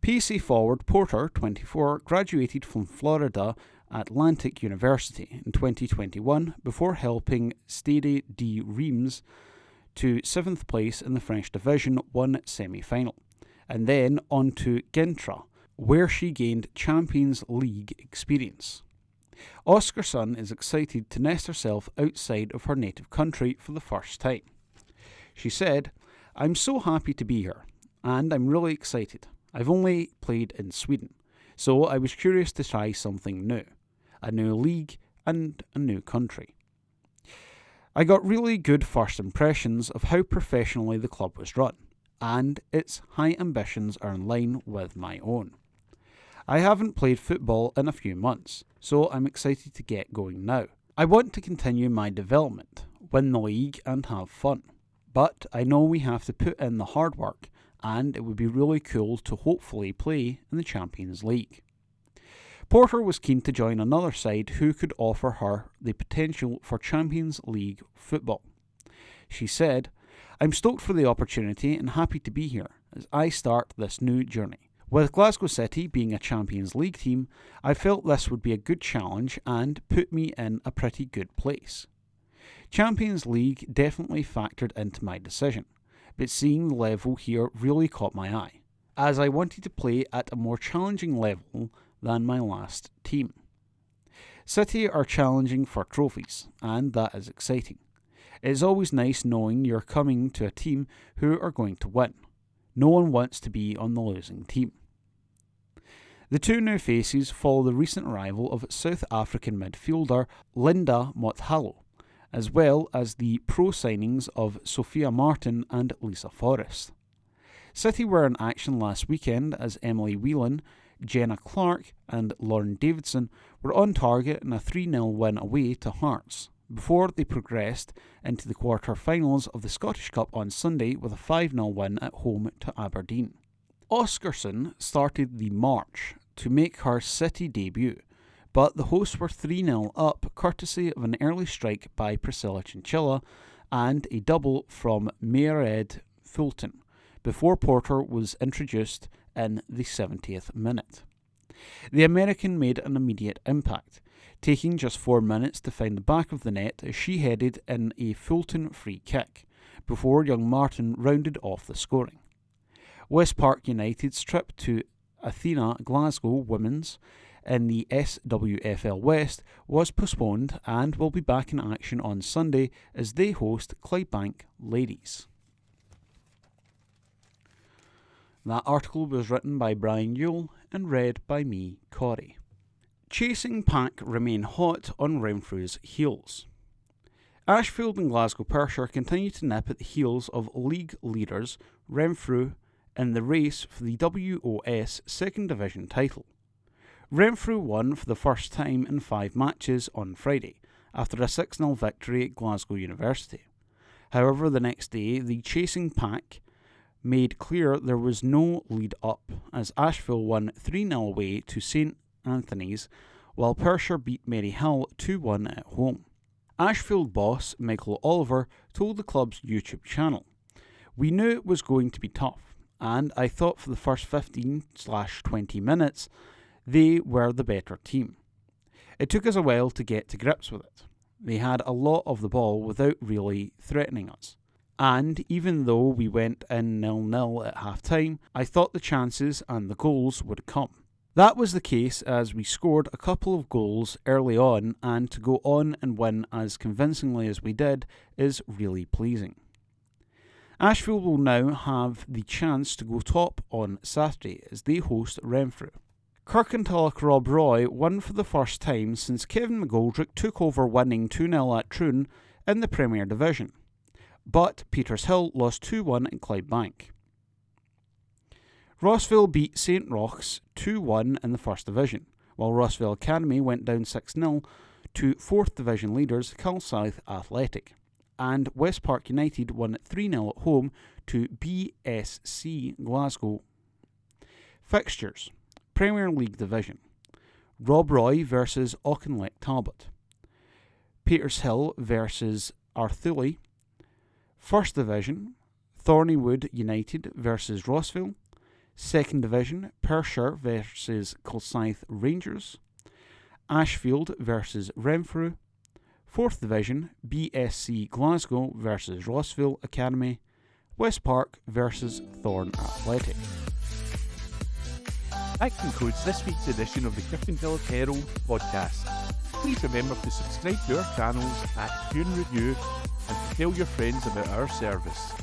PC forward Porter, 24, graduated from Florida Atlantic University in 2021 before helping Stade de Reims to 7th place in the French Division 1 semi-final, and then on to Gintra, where she gained Champions League experience. Oskarsson is excited to nest herself outside of her native country for the first time. She said, "I'm so happy to be here, and I'm really excited. I've only played in Sweden, so I was curious to try something new, a new league and a new country. I got really good first impressions of how professionally the club was run, and its high ambitions are in line with my own. I haven't played football in a few months, so I'm excited to get going now. I want to continue my development, win the league and have fun, but I know we have to put in the hard work, and it would be really cool to hopefully play in the Champions League." Porter was keen to join another side who could offer her the potential for Champions League football. She said, "I'm stoked for the opportunity and happy to be here as I start this new journey. With Glasgow City being a Champions League team, I felt this would be a good challenge and put me in a pretty good place. Champions League definitely factored into my decision, but seeing the level here really caught my eye, as I wanted to play at a more challenging level than my last team. City are challenging for trophies, and that is exciting. It is always nice knowing you're coming to a team who are going to win. No one wants to be on the losing team." The 2 new faces follow the recent arrival of South African midfielder Linda Mothalo, as well as the pro signings of Sophia Martin and Lisa Forrest. City were in action last weekend as Emily Whelan, Jenna Clark and Lauren Davidson were on target in a 3-0 win away to Hearts, before they progressed into the quarter-finals of the Scottish Cup on Sunday with a 5-0 win at home to Aberdeen. Oskarsson started the march to make her City debut, but the hosts were 3-0 up courtesy of an early strike by Priscilla Chinchilla and a double from Mered Fulton before Porter was introduced in the 70th minute. The American made an immediate impact, taking just 4 minutes to find the back of the net as she headed in a Fulton free kick, before young Martin rounded off the scoring. West Park United's trip to Athena Glasgow Women's in the SWFL West was postponed and will be back in action on Sunday as they host Clydebank Ladies. That article was written by Brian Yule and read by me, Corey. Chasing pack remain hot on Renfrew's heels. Ashfield and Glasgow Pershore continue to nip at the heels of league leaders Renfrew in the race for the WOS Second Division title. Renfrew won for the first time in 5 matches on Friday, after a 6-0 victory at Glasgow University. However, the next day, the chasing pack made clear there was no lead up, as Ashfield won 3-0 away to St Anthony's, while Pershore beat Maryhill 2-1 at home. Ashfield boss Michael Oliver told the club's YouTube channel, "We knew it was going to be tough, and I thought for the first 15/20 minutes they were the better team. It took us a while to get to grips with it. They had a lot of the ball without really threatening us. And even though we went in 0-0 at half-time, I thought the chances and the goals would come. That was the case as we scored a couple of goals early on, and to go on and win as convincingly as we did is really pleasing." Ashfield will now have the chance to go top on Saturday as they host Renfrew. Kirkintilloch Rob Roy won for the first time since Kevin McGoldrick took over, winning 2-0 at Troon in the Premier Division. But Petershill lost 2-1 at Clydebank. Rossville beat St Roch's 2-1 in the First Division, while Rossville Academy went down 6-0 to 4th Division leaders Kilsyth Athletic, and West Park United won 3-0 at home to BSC Glasgow. Fixtures: Premier League Division, Rob Roy versus Auchinleck Talbot, Petershill versus Arthuli. First Division, Thornywood United versus Rossville. Second Division, Pershore versus Kilsyth Rangers. Ashfield versus Renfrew. Fourth Division, BSC Glasgow versus Rossville Academy. West Park versus Thorn Athletic. That concludes this week's edition of the Kirkintilloch Herald podcast. Please remember to subscribe to our channels at Tune Review and to tell your friends about our service.